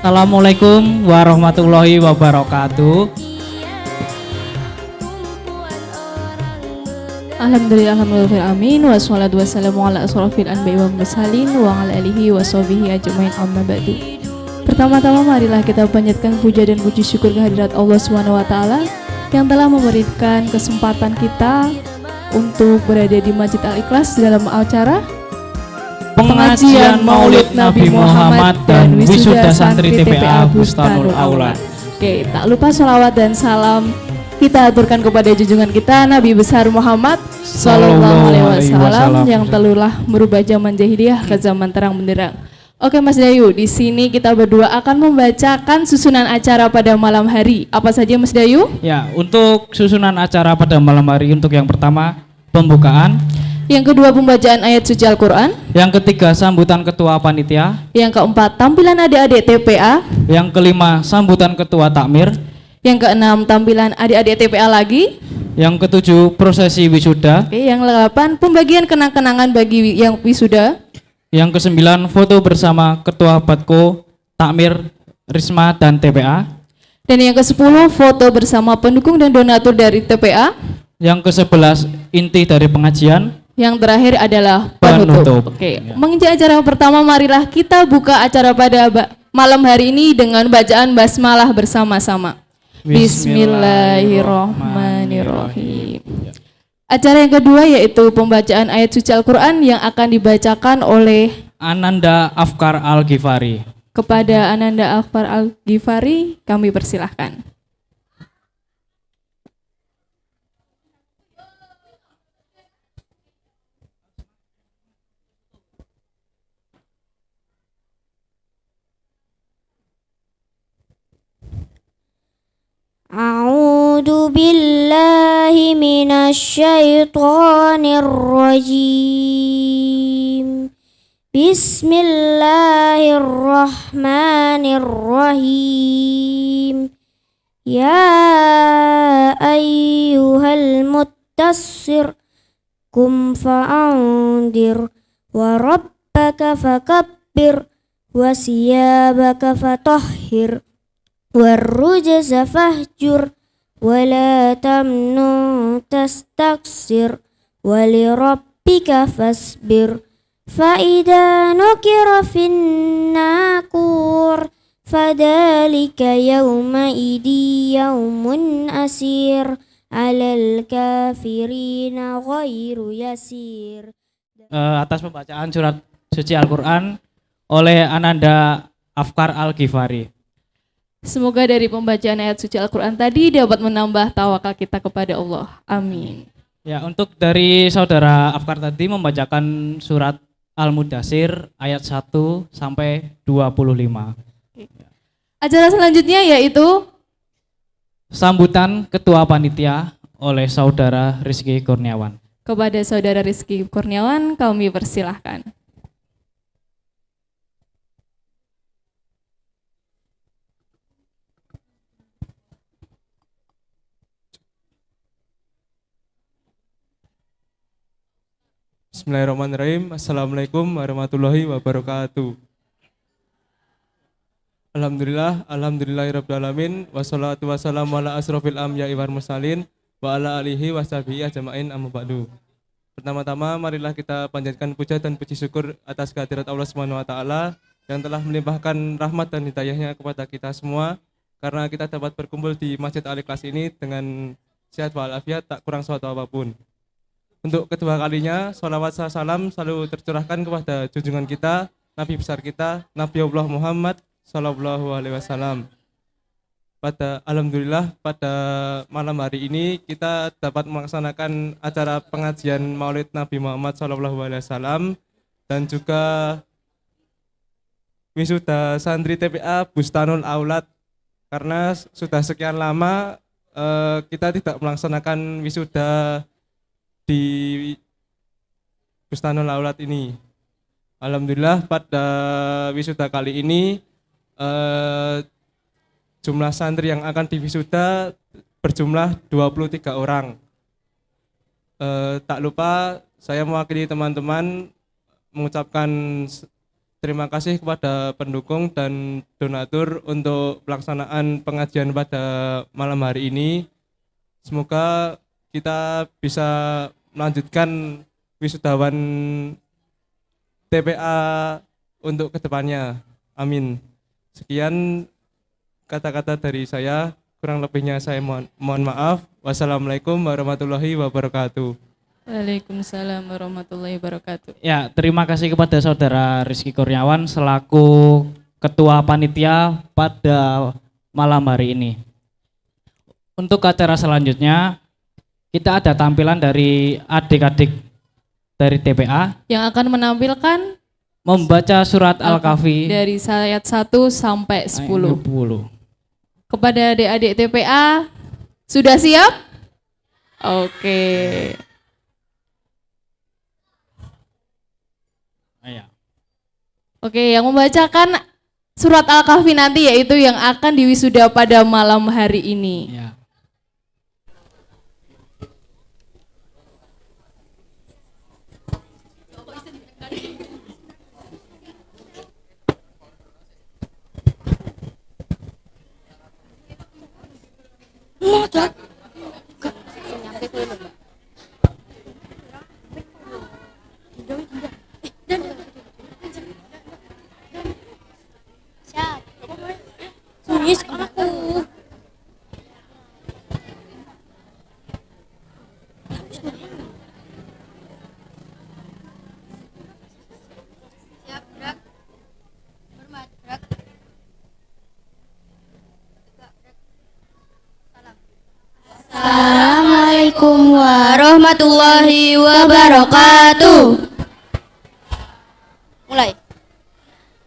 Assalamualaikum warahmatullahi wabarakatuh. Alhamdulillah, wassalatu wassalamu ala asrofil anbiya'i wal mursalin wa ala alihi wa sahbihi ajmain amma ba'du. Pertama-tama marilah kita panjatkan puja dan puji syukur kehadirat Allah Subhanahu wa taala yang telah memberikan kesempatan kita untuk berada di Masjid Al-Ikhlas dalam acara Pengajian Maulid Nabi Muhammad dan wisuda santri TPA Bustanul Aulad. Oke, tak lupa sholawat dan salam kita aturkan kepada junjungan kita Nabi besar Muhammad Sallallahu Alaihi Wasallam yang telah merubah zaman jahiliyah ke zaman terang benderang. Oke Mas Dayu, di sini kita berdua akan membacakan susunan acara pada malam hari. Apa saja Mas Dayu? Ya, untuk susunan acara pada malam hari, untuk yang pertama pembukaan, yang kedua pembacaan ayat suci Al-Quran, yang ketiga sambutan ketua panitia, yang keempat tampilan adik-adik TPA, yang kelima sambutan ketua takmir, yang keenam tampilan adik-adik TPA lagi, yang ketujuh prosesi wisuda, oke, yang delapan pembagian kenang-kenangan bagi yang wisuda, yang kesembilan foto bersama ketua Batko, takmir, Risma dan TPA, dan yang ke-10 foto bersama pendukung dan donatur dari TPA, yang ke-11 inti dari pengajian, yang terakhir adalah penutup. Oke, menginjak acara pertama, marilah kita buka acara pada malam hari ini dengan bacaan basmalah bersama-sama. Bismillahirrahmanirrahim. Acara yang kedua yaitu pembacaan ayat suci Al-Quran yang akan dibacakan oleh Ananda Afkar Al-Ghifari. Kepada Ananda Afkar Al-Ghifari kami persilahkan. A'udzu billahi minasyaitonir rajim. Bismillahirrahmanirrahim. Ya ayyuhal muttassir kum fa'andir wa rabbaka fakabbir wa siyabaka fatahhir warrujza fahjur wala tamnun tastaksir walirabbika fasbir faida nukira finnakur fadhalika yawma idi yawmun asir alal kafirina ghairu yasir. Atas pembacaan surat suci Al-Quran oleh Ananda Afkar Al-Ghifari. Semoga dari pembacaan ayat suci Al-Quran tadi dapat menambah tawakal kita kepada Allah. Amin. Ya, untuk dari saudara Afkar tadi membacakan surat Al-Mudassir ayat 1 sampai 25. Acara selanjutnya yaitu sambutan ketua panitia oleh saudara Rizky Kurniawan. Kepada saudara Rizky Kurniawan kami persilahkan. Bismillahirrahmanirrahim. Assalamualaikum warahmatullahi wabarakatuh. Alhamdulillahirrabbilalamin. Wassalatu wassalamu ala asrofil anbiya'i wal mursalin wa ala alihi wa sahbihi ajma'in amma ba'du. Pertama-tama marilah kita panjatkan puja dan puji syukur atas kehadirat Allah Subhanahu wa taala yang telah melimpahkan rahmat dan hidayahnya kepada kita semua, karena kita dapat berkumpul di Masjid Al-Ikhlas ini dengan sehat walafiat, tak kurang suatu apapun. Untuk kedua kalinya, sholawat salam selalu tercurahkan kepada junjungan kita, Nabi besar kita, Nabi Allah Muhammad Sallallahu Alaihi Wasallam. Alhamdulillah pada malam hari ini kita dapat melaksanakan acara pengajian Maulid Nabi Muhammad Sallallahu Alaihi Wasallam dan juga wisuda santri TPA Bustanul Aulad, karena sudah sekian lama kita tidak melaksanakan wisuda di Bustanul Aulad ini. Alhamdulillah pada wisuda kali ini jumlah santri yang akan diwisuda berjumlah 23 orang. Tak lupa saya mewakili teman-teman mengucapkan terima kasih kepada pendukung dan donatur untuk pelaksanaan pengajian pada malam hari ini. Semoga kita bisa melanjutkan wisudawan TPA untuk kedepannya. Amin. Sekian kata-kata dari saya. Kurang lebihnya saya mohon maaf. Wassalamualaikum warahmatullahi wabarakatuh. Waalaikumsalam warahmatullahi wabarakatuh. Ya, terima kasih kepada Saudara Rizky Kurniawan selaku Ketua Panitia pada malam hari ini. Untuk acara selanjutnya, kita ada tampilan dari adik-adik dari TPA Yang akan menampilkan membaca surat Al-Kahfi dari ayat 1 sampai 10. 10. Kepada adik-adik TPA, sudah siap? Oke. Ya. Oke, yang membacakan surat Al-Kahfi nanti yaitu yang akan diwisuda pada malam hari ini. Ya. Yes, aku. Siap, gerak. Hormat, gerak. Assalamualaikum warahmatullahi wabarakatuh. Mulai.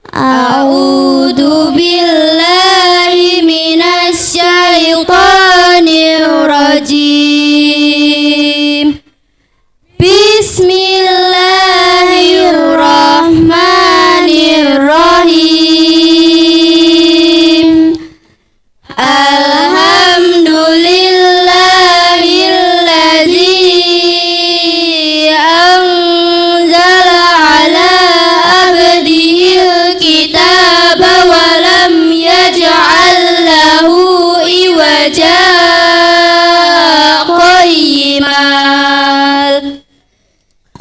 A'udzu billahi minasy syaithanir rajim. Bismillahirrahmanirrahim. Alhamdulillahilladzi anzala ala abdihil kitaba wa lam yaj'al lahu iwaja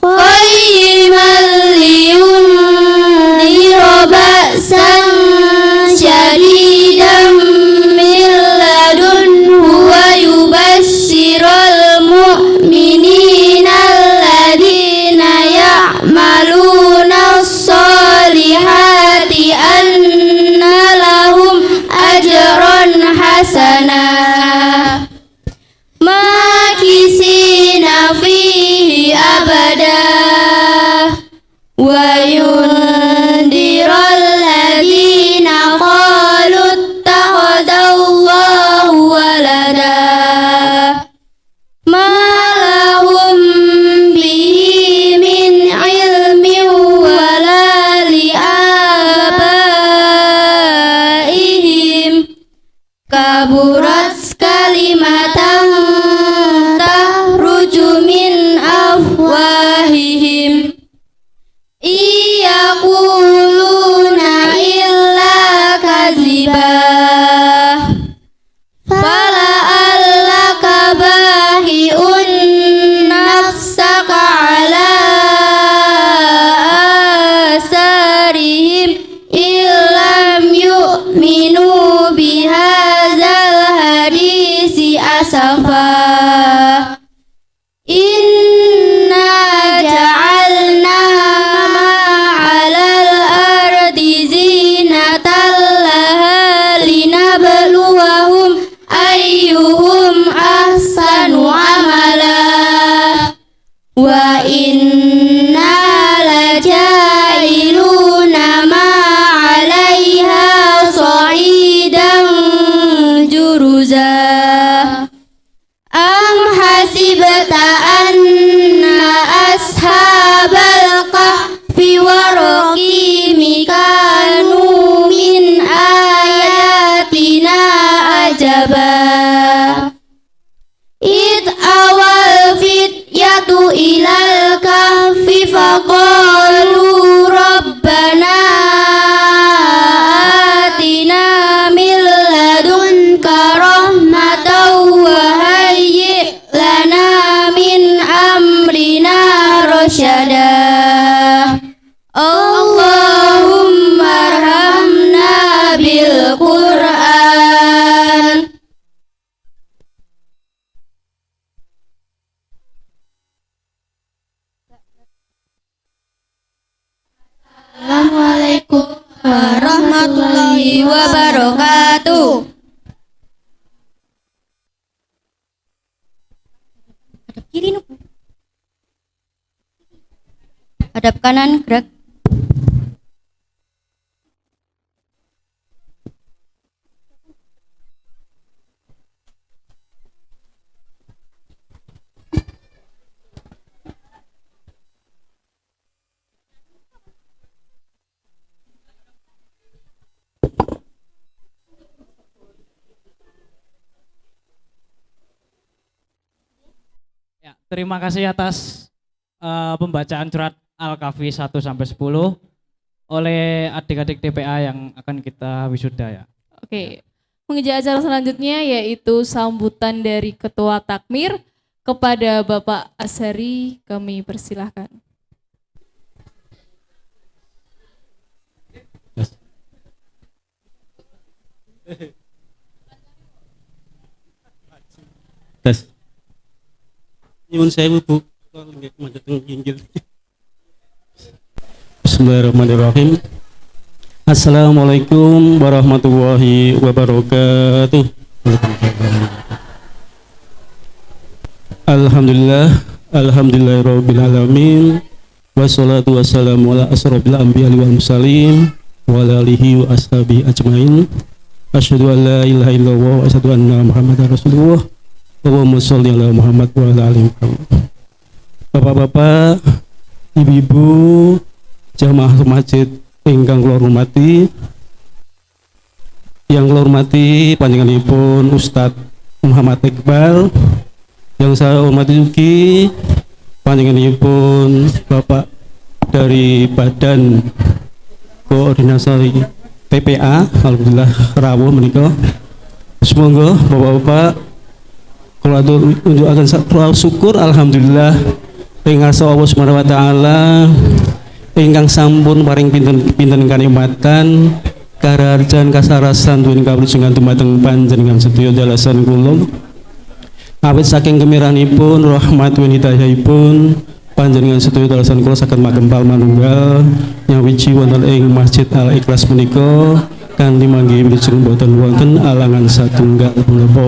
qayyiman liyundira ba'san syadidan min ladunhu wa yubashshiral mu'minina alladhina ya'maluna as-solihati anna lahum ajran hasana makisina fihi abada wa yundiral ladhina qalu ittakhadallahu walada ma lahum bihi min ilmin wala liabaihim kaburat kalimatan tahruju min afwahihim iyaquluna illa kadzibah fala allaka bahi'un nafsaka ala asarihim illam yu'minu bihadzal hadisi asafa inna ja'alna ma'alal ardi zinatan laha linabluwahum ayyuhum ahsanu amala wa inna lajailuna ma'alaiha sa'idan juruza am hasibta anna ashabal kahfi waraqimi kanu min ayatina ajaba id awal fityatu ilal kahfi faqalu rabbana Allahumma arhamna bil Qur'an. Assalamualaikum warahmatullahi wabarakatuh. Hadap kiri nubu. Hadap kanan gerak. Ya, terima kasih atas pembacaan surat Al-Kahfi 1-10 oleh adik-adik TPA yang akan kita wisuda ya. Oke, mengejar acara selanjutnya yaitu sambutan dari Ketua Takmir kepada Bapak Ashari, kami persilahkan. Tes. Nyuwun sewu Bu, kula nggih mandheteng injil. Bismillahirrahmanirrahim. Assalamualaikum warahmatullahi wabarakatuh. Alhamdulillahirabbil alamin. Wassalatu wassalamu ala asrofil anbiya'i wal mursalin wa ala alihi wa ashabihi ajmain. Asyhadu an la ilaha illallah wa asyhadu anna Muhammadar Rasulullah. Allahumma sholli ala Muhammad wa ala ali Muhammad. Bapak-bapak, ibu-ibu, jamaah masjid ingkang kula hormati, yang kula hormati panjenenganipun Ustadz Muhammad Iqbal, yang saya hormati juga panjenenganipun Bapak dari Badan Koordinasi TPA, alhamdulillah rawuh menika. Semoga bapak-bapak kalau untuk akan syukur alhamdulillah ringasa Allah Subhanahu wa taala ingkang sampun paring pinten kanikmatan kararjan kasarasan duwin kawrujangan dumateng panjenengan sedaya dalasan kula awit saking kemiranipun rahmat wan hidayahipun panjenengan sedaya dalasan kula saged magempal manunggal nyawiji wonten ing Masjid Al Ikhlas menika kanthi manggi wilujeng boten wonten alangan satunggal punapa.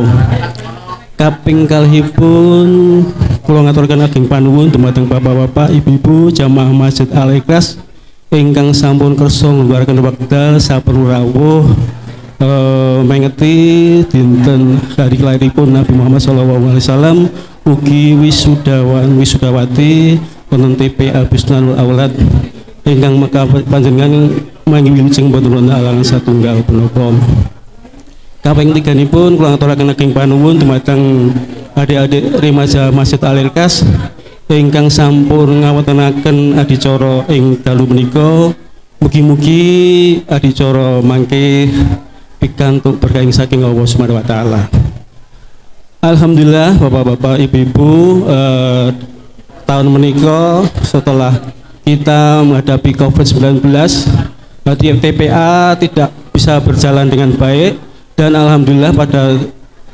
Kaping kalihipun kula ngaturaken ageng panuwun dumateng bapak-bapak, ibu-ibu jamaah Masjid Al Ikhlas ingkang sampun kersa nglungguhaken wekdal saperlu rawuh mengeti dinten hari lahiripun Nabi Muhammad SAW ugi wisudawan wisudawati wonten TPA Busnul Aulad ingkang panjenengan manggi wilujeng boten wonten alangan satunggal punapa. Kaping tiganipun kula ngaturaken ageng panuwun dumateng adik-adik remaja Masjid Al Ikhlas ingkang sampun ngawontenaken adicara ing dalu menika. Mugi-mugi adicara mangke pikantuk berkah saking Allah Subhanahu wa taala. Alhamdulillah bapak-bapak, ibu-ibu, tahun menika setelah kita menghadapi COVID-19, TPA tidak bisa berjalan dengan baik. Dan alhamdulillah pada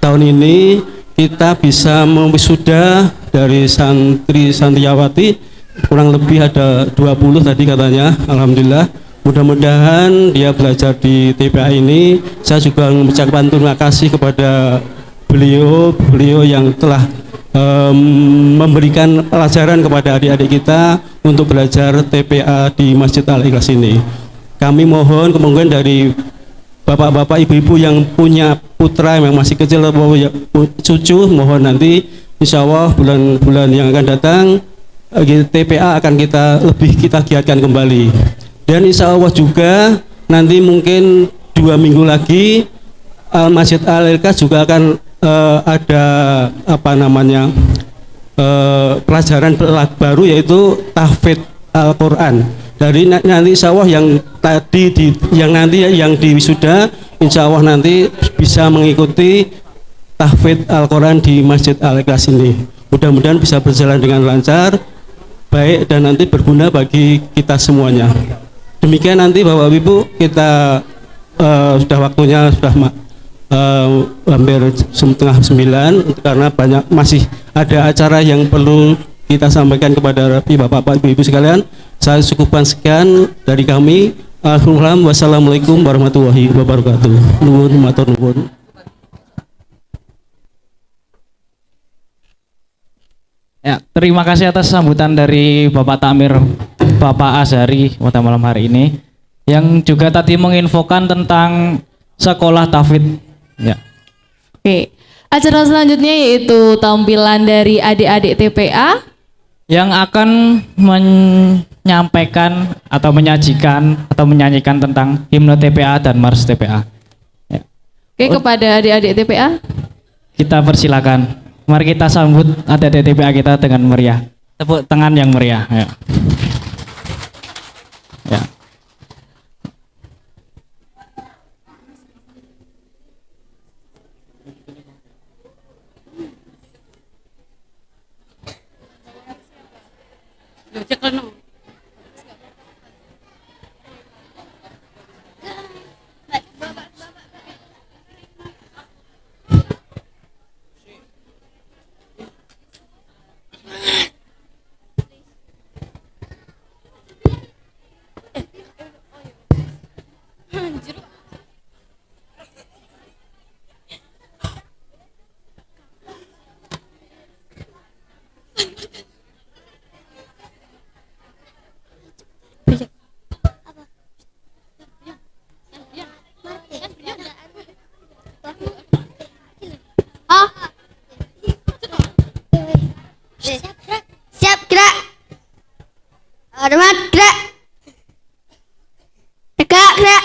tahun ini kita bisa mewisuda dari santri santriwati kurang lebih ada 20 tadi katanya. Alhamdulillah, mudah-mudahan dia belajar di TPA ini. Saya juga mengucapkan terima kasih kepada beliau yang telah memberikan pelajaran kepada adik-adik kita untuk belajar TPA di Masjid Al Ikhlas ini. Kami mohon kemungkinan dari bapak-bapak, ibu-ibu yang punya putra yang masih kecil atau cucu, mohon nanti insya Allah bulan-bulan yang akan datang TPA akan kita giatkan kembali. Dan insya Allah juga nanti mungkin 2 minggu lagi Masjid Al Ikhlas juga akan ada pelajaran baru yaitu tahfidz Al-Quran. Dari nanti insya Allah yang di wisuda insya Allah nanti bisa mengikuti tahfidz Al-Quran di Masjid Al Ikhlas ini. Mudah-mudahan bisa berjalan dengan lancar, baik dan nanti berguna bagi kita semuanya. Demikian nanti Bapak Ibu kita sudah waktunya sudah hampir 8:30 karena banyak masih ada acara yang perlu kita sampaikan kepada Bapak Ibu sekalian. Saya cukupkan sekian dari kami. Wassalamualaikum warahmatullahi wabarakatuh. Nuwun matur nuwun. Ya, terima kasih atas sambutan dari Bapak Takmir Bapak Azhari pada malam hari ini yang juga tadi menginfokan tentang sekolah tahfidz. Ya. Oke, acara selanjutnya yaitu tampilan dari adik-adik TPA yang akan menyampaikan atau menyajikan atau menyanyikan tentang himne TPA dan mars TPA. Ya. Oke, kepada adik-adik TPA. Kita persilakan. Mari kita sambut adik-adik TPA kita dengan meriah. Tepuk tangan yang meriah. Ya. Ya. Siap gerak. Hormat gerak. Tegak gerak.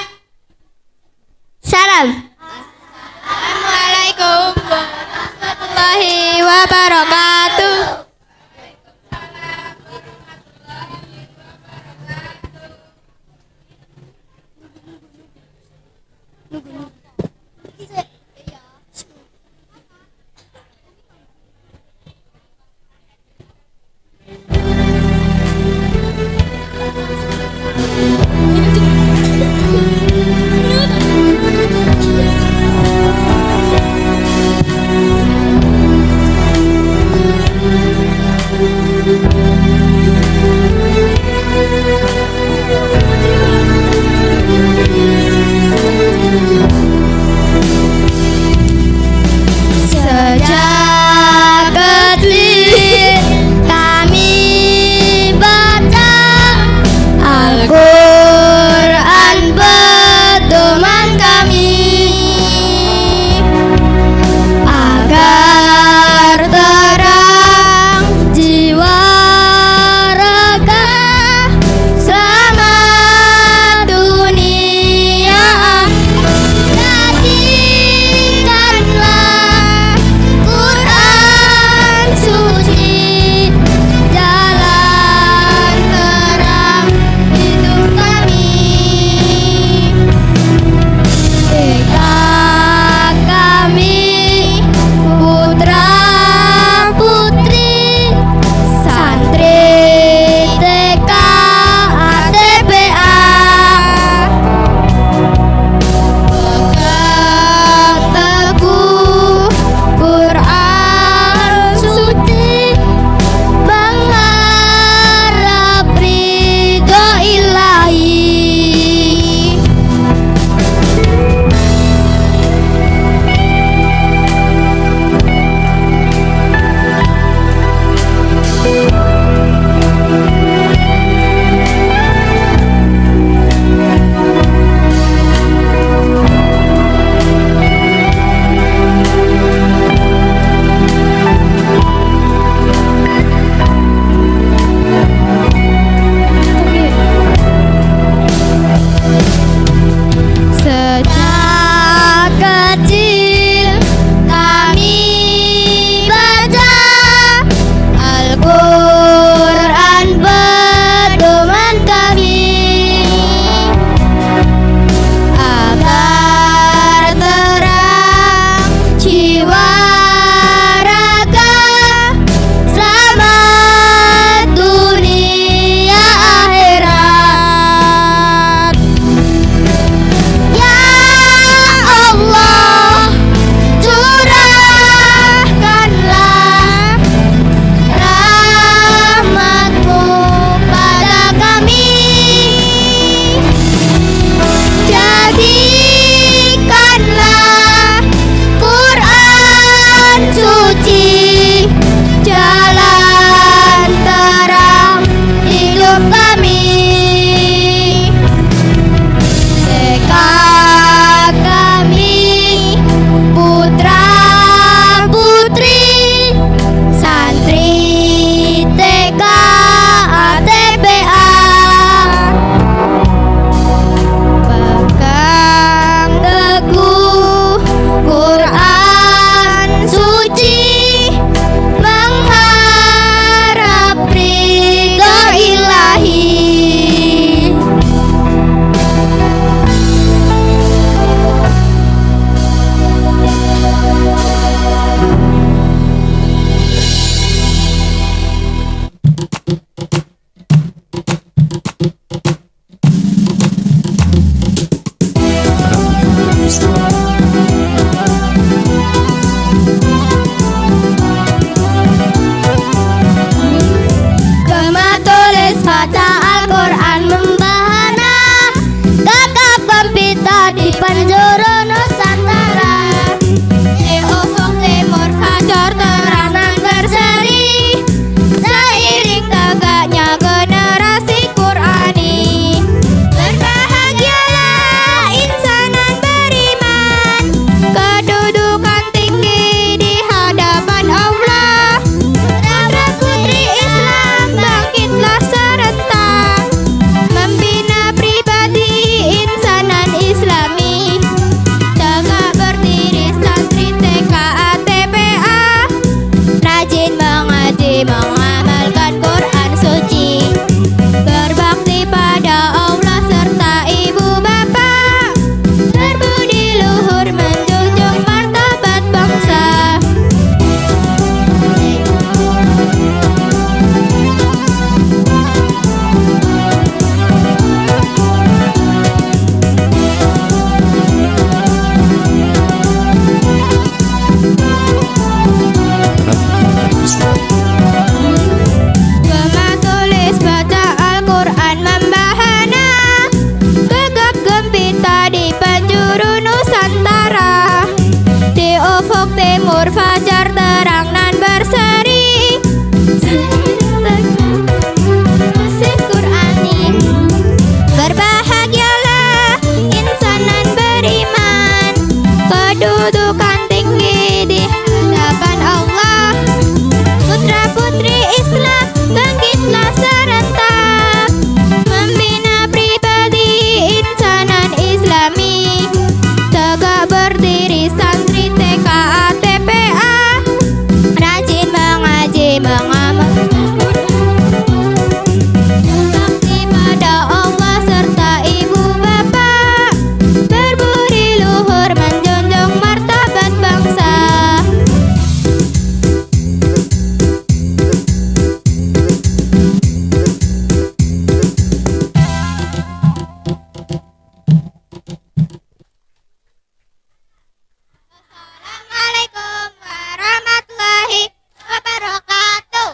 penjuru Nusantara. Di ufuk timur fajar terang nan berseri, seiring tegaknya generasi Qur'ani. Berbahagialah insanan beriman, kedudukan tinggi di hadapan Allah. Putra putri Islam bangkitlah serentak, membina pribadi insanan Islami. Tegak berdiri santri TKA TPA, rajin mengaji mengamalkan Quran suci, berbakti pada Allah serta ibu bapak, berbudi luhur menjunjung martabat bangsa. Gemah tulis baca Al-Quran membahana, gegap gempita di penjuru Nusantara. Di ufuk timur fajar terang nan berseri, musik Qur'ani. Berbahagialah insanan beriman, kedudukan tinggi di hadapan Allah. Putra putri Islam bangkitlah serentak, membina pribadi insanan Islami. Tegak berdiri santri TKA TPA, rajin mengaji mengamalkan bakti pada Allah serta ibu bapak, berbudi luhur menjunjung martabat bangsa. Assalamualaikum warahmatullahi wabarakatuh.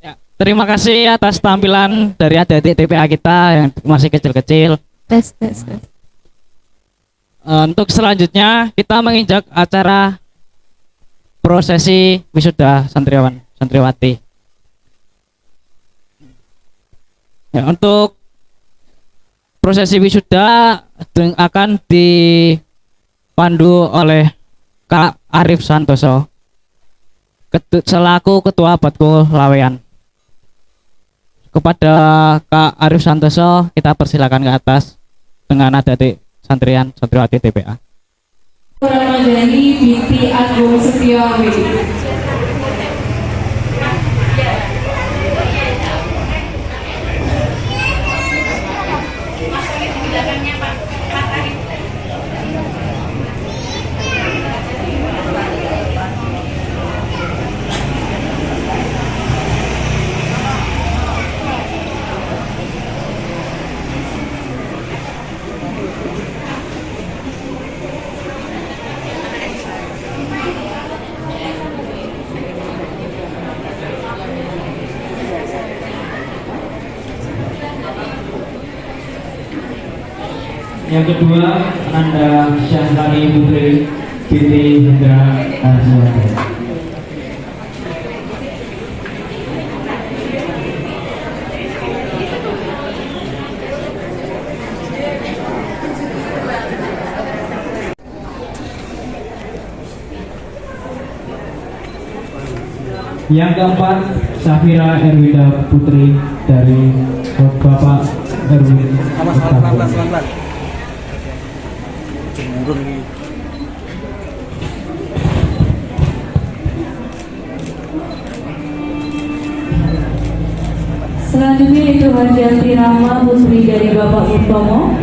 Ya, terima kasih atas tampilan dari adik-adik TPA kita yang masih kecil-kecil. Tes, tes, tes. Untuk selanjutnya kita menginjak acara prosesi wisuda santriwan santriwati. Ya, untuk prosesi wisuda akan dipandu oleh Kak Arif Santoso selaku Ketua Batkul Laweyan. Kepada Kak Arif Santoso kita persilakan ke atas dengan adik-adik santriwati TPA. Ramadhani binti Agung Setiawi. Yang kedua, Ananda Syahrani Putri binti Hendra Arswati. Yang keempat, Safira Erwinda Putri dari Bapak Erwin. Selanjutnya itu Harjati Rama Putri dari Bapak Utomo.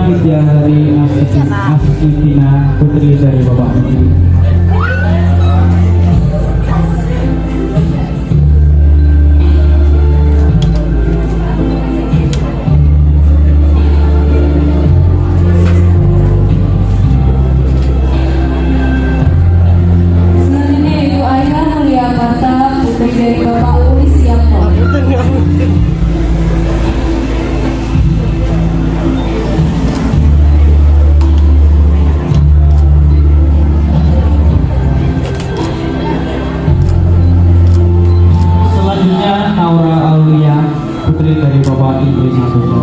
Widyahari Asyitina putri dari Bapak Menteri. Selanjutnya Ibu Aisyah Mulia Marta, putri dari Bapak Ulis Yanto. Selanjutnya Naura Aulia putri dari Bapak Idris Santoso.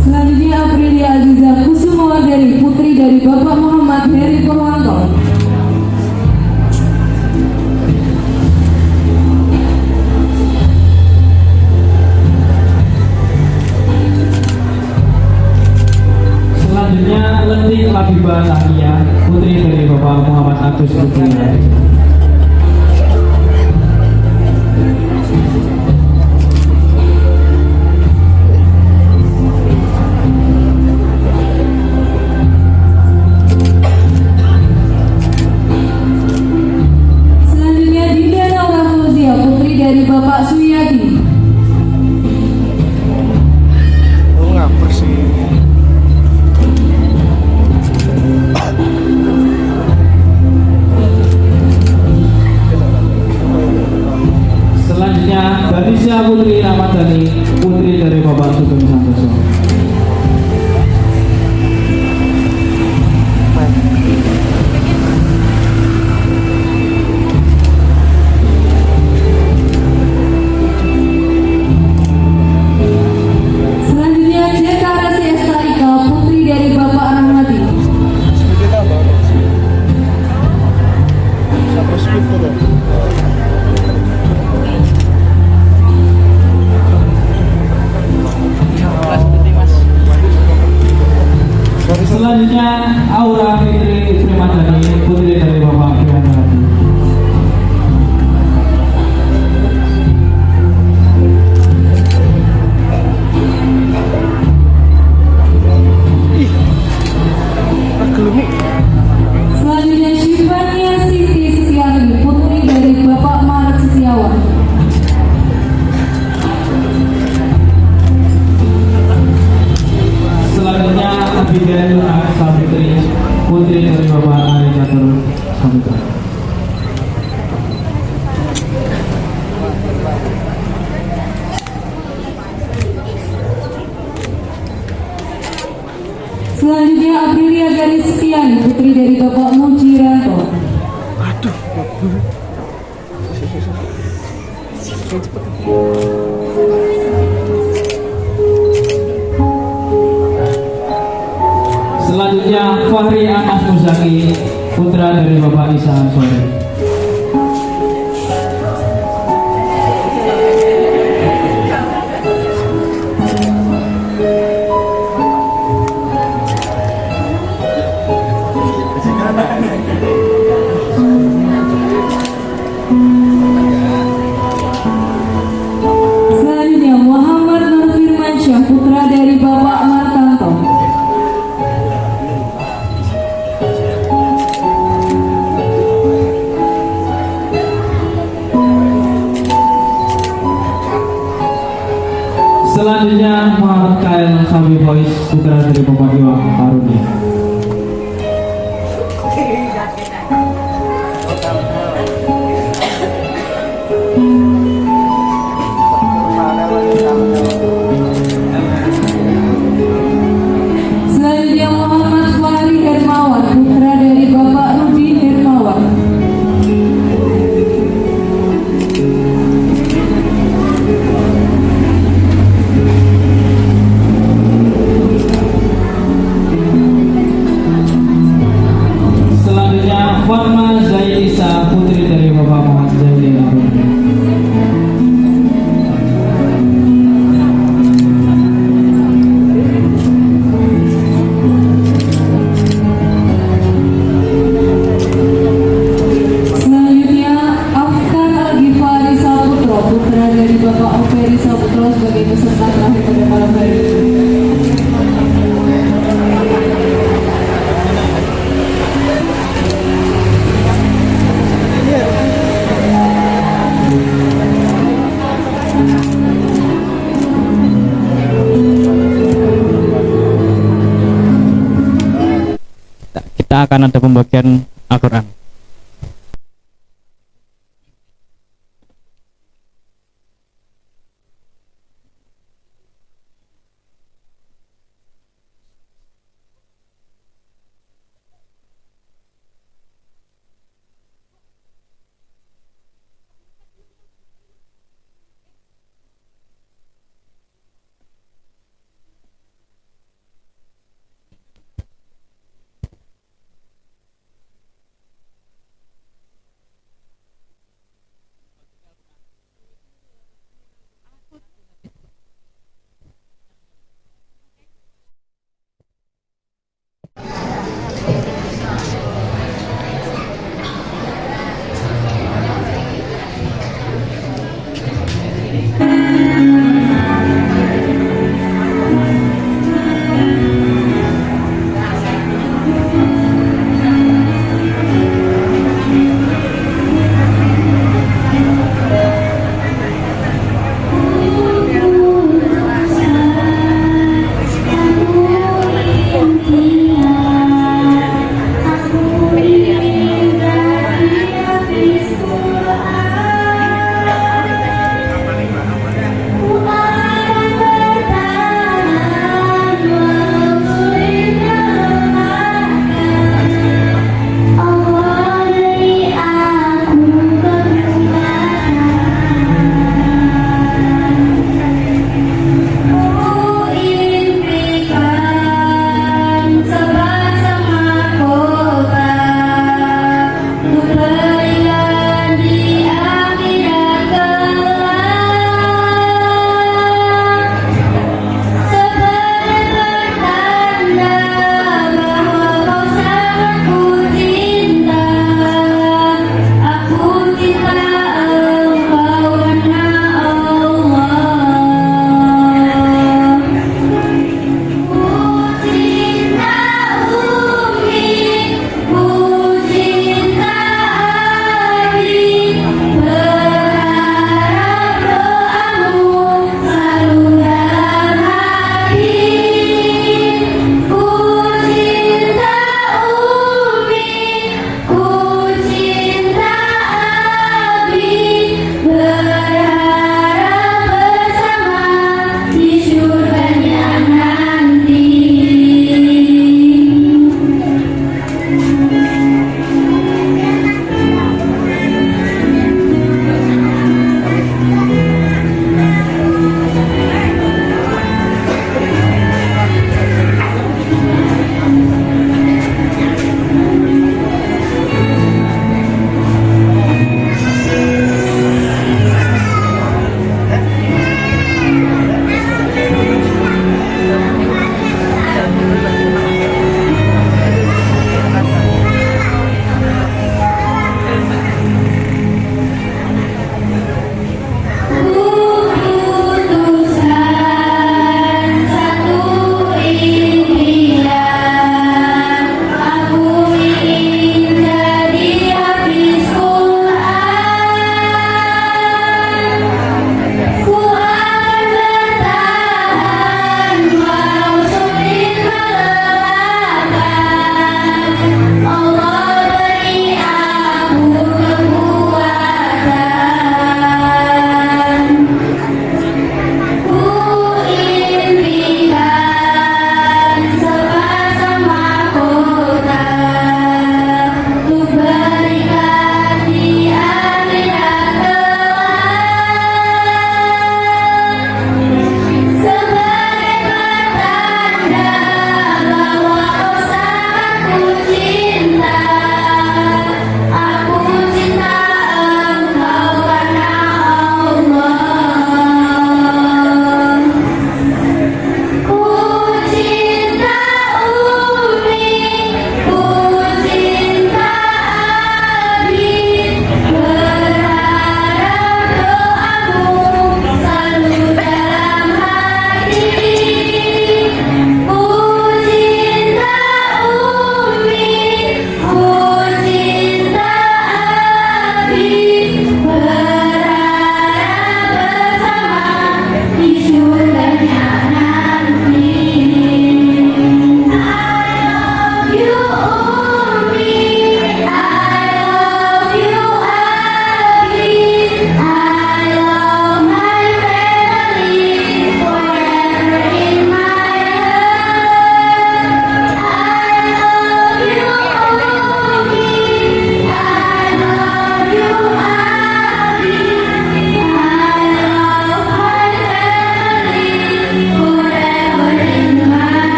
Selanjutnya Aprilia Aziza Kusumawardari, putri dari Bapak Muhammad Heri Purwanto. Selanjutnya Lenti Labibah Tahia putri dari Bapak Muhammad Agus Putri. Selanjutnya Dinda Naura Fauzia, putri dari Bapak Suyadi. Selanjutnya Badisha Putri Ramadhani putri dari Bapak Sugeng Santoso. Selanjutnya Jeka Rasi Estarika, putri dari Bapak Rahmati. Selanjutnya Aura Fitri Primadani putri dari Bapak Primadani. Selanjutnya Syifania Siti Setiani, putri dari Bapak Maret Setiawan. Selanjutnya Abigail Savitri putri dari Bapak Ari Catur Samudra. Selanjutnya Aprilia Garis Setiani, putri dari Bapak Mujiranto. Selanjutnya Fahri Anas Muzaki putra dari Bapak Isa Ansori. Selanjutnya Muhammad Nur Firmansyah, putra dari Bapak Martanto. Selanjutnya Muhammad Kail Sabi Voice putra dari Bapak Iwang Haruni. Selanjutnya Muhammad Fahri Hermawan, putra dari Bapak Rudi Hermawan. Selanjutnya Fatma Allah sebagai peserta terakhir pada malam hari ini. Kita akan ada pembagian Al-Quran.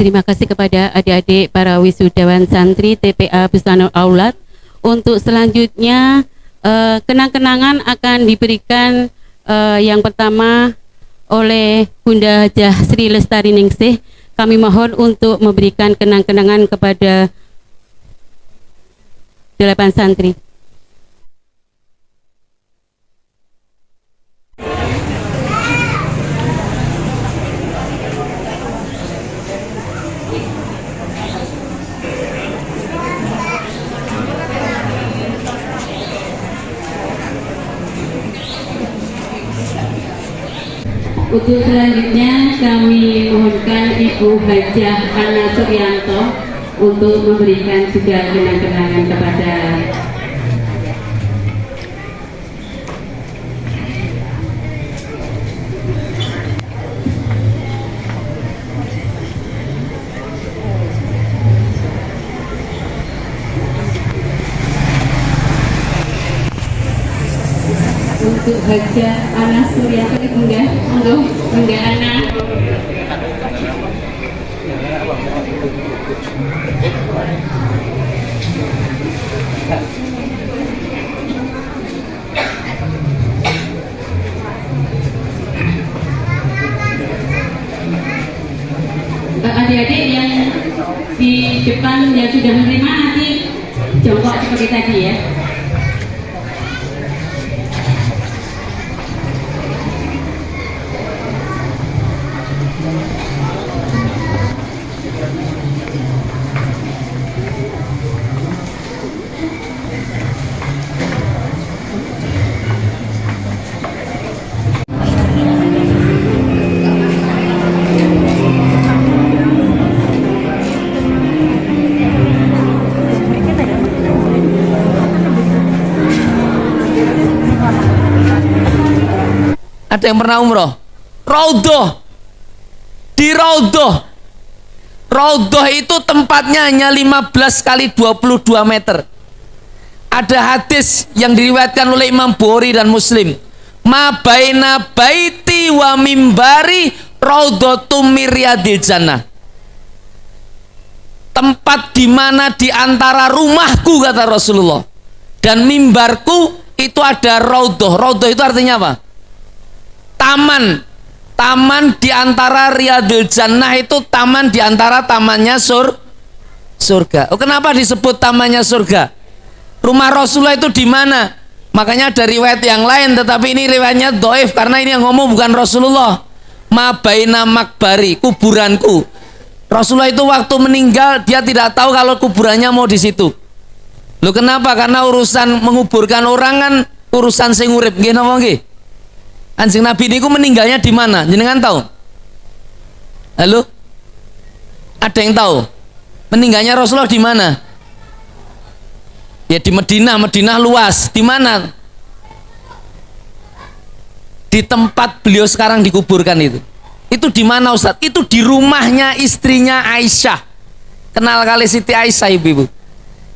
terima kasih kepada adik-adik para wisudawan santri TPA Bustanul Aulad. Untuk selanjutnya kenang-kenangan akan diberikan yang pertama oleh Bunda Hajah Sri Lestari Ningsih. Kami mohon untuk memberikan kenang-kenangan kepada 8 santri. Untuk selanjutnya kami mohonkan Ibu Hajah Ana Suryanto untuk memberikan juga kenang-kenangan kepada untuk Hajah Ana Suryanto enggak Ana. Adik-adik yang di depan yang sudah menerima nanti jongkok seperti tadi ya. Ada yang pernah umroh? Raudhah. Di Raudhah. Raudhah itu tempatnya hanya 15 kali 22 meter. Ada hadis yang diriwayatkan oleh Imam Bukhari dan Muslim. Ma baina baiti wa mimbari raudhatum miryadil jannah. Tempat di mana di antara rumahku, kata Rasulullah, dan mimbarku itu ada raudhah. Raudhah itu artinya apa? Taman. Taman di antara Riyadul Jannah, itu taman di antara tamannya surga. Oh, kenapa disebut tamannya surga? Rumah Rasulullah itu di mana? Makanya ada riwayat yang lain, tetapi ini riwayatnya dhaif karena ini yang ngomong bukan Rasulullah. Ma baina makbari, kuburanku. Rasulullah itu waktu meninggal dia tidak tahu kalau kuburannya mau di situ. Loh kenapa? Karena urusan menguburkan orang kan urusan sing urip, nggih napa nggih? Anjing Nabi niku meninggalnya di mana? Jenengan tahu? Halo? Ada yang tahu? Meninggalnya Rasulullah di mana? Ya di Madinah. Madinah luas. Di mana? Di tempat beliau sekarang dikuburkan itu. Itu di mana Ustadz? Itu di rumahnya istrinya Aisyah. Kenal kali Siti Aisyah ibu-ibu?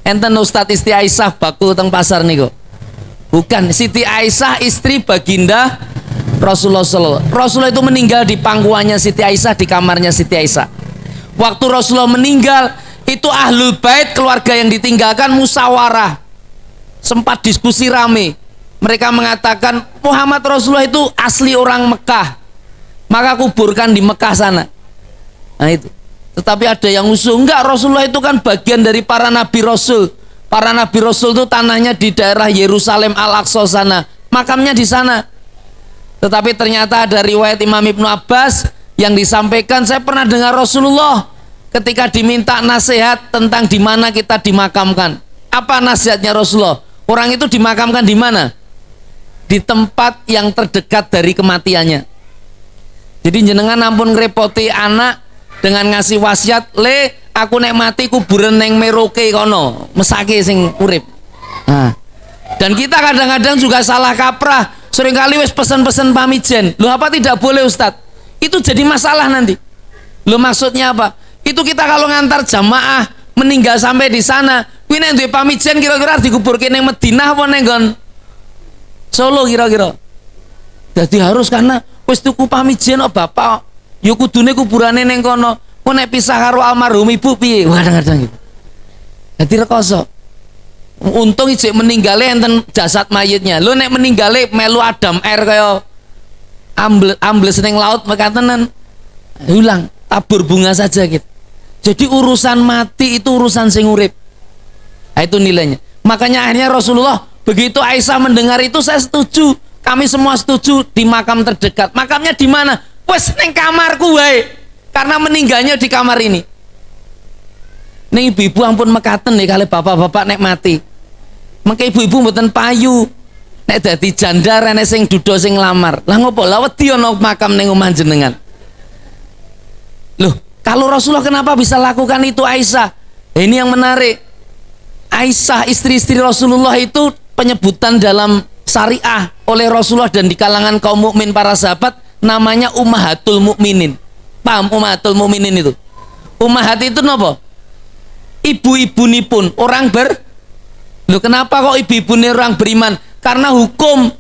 Enten Ustadz istri Aisyah baku teng pasar niku. Bukan, Siti Aisyah istri baginda Rasulullah SAW. Rasulullah itu meninggal di pangkuannya Siti Aisyah, di kamarnya Siti Aisyah. Waktu Rasulullah meninggal, itu ahlul bait, keluarga yang ditinggalkan musyawarah. Sempat diskusi rame. Mereka mengatakan Muhammad Rasulullah itu asli orang Mekah, maka kuburkan di Mekah sana. Nah itu. Tetapi ada yang usul, enggak, Rasulullah itu kan bagian dari para nabi Rasul. Para nabi Rasul itu tanahnya di daerah Yerusalem Al-Aqsa sana, makamnya di sana. Tetapi ternyata ada riwayat Imam Ibnu Abbas yang disampaikan, saya pernah dengar Rasulullah ketika diminta nasihat tentang di mana kita dimakamkan. Apa nasihatnya Rasulullah? Orang itu dimakamkan di mana? Di tempat yang terdekat dari kematiannya. Jadi jenengan ampun ngrepoti anak dengan ngasih wasiat, le aku nek mati kuburan neng Merauke kono, mesake sing urip. Nah, dan kita kadang-kadang juga salah kaprah. Seringkali wis pesen-pesen pamijen. Loh apa tidak boleh Ustadz? Itu jadi masalah nanti. Loh maksudnya apa? Itu kita kalau ngantar jamaah meninggal sampai di sana, kuwi nek duwe pamijen kira-kira dikuburke ning Madinah apa ning nggon Solo kira-kira. Jadi harus karena wis tuku pamijen kok bapak, ya kudune kuburane ning kono. Mau nek pisah karo almarhum ibu piye? Kadang-kadang gitu. Jadi rekoso. Untung ijek meninggalnya enten jasad mayitnya. Lo nek meninggalnya melu Adam air kaya ambles ning laut mekatenan hilang, tabur bunga saja gitu. Jadi urusan mati itu urusan sing urip. Nah, itu nilainya. Makanya akhirnya Rasulullah begitu Aisyah mendengar itu, saya setuju. Kami semua setuju di makam terdekat. Makamnya di mana? Wes ning kamarku wae. Karena meninggalnya di kamar ini. Ning ibu-ibu ampun mekaten nih kali bapak-bapak nek mati. Mengke ibu-ibu mboten payu. Nek dadi janda rene sing duda sing lamar. Lah ngopo? Lah wedi ana makam ning omah jenengan. Loh, kalau Rasulullah kenapa bisa lakukan itu Aisyah? Ini yang menarik. Aisyah istri-istri Rasulullah itu penyebutan dalam syariah oleh Rasulullah dan di kalangan kaum mukmin para sahabat namanya Ummahatul Mukminin. Paham Ummahatul Mukminin itu? Ummahat itu napa? Ibu-ibu nipun orang Loh, kenapa kok ibu-ibu ini orang beriman? Karena hukum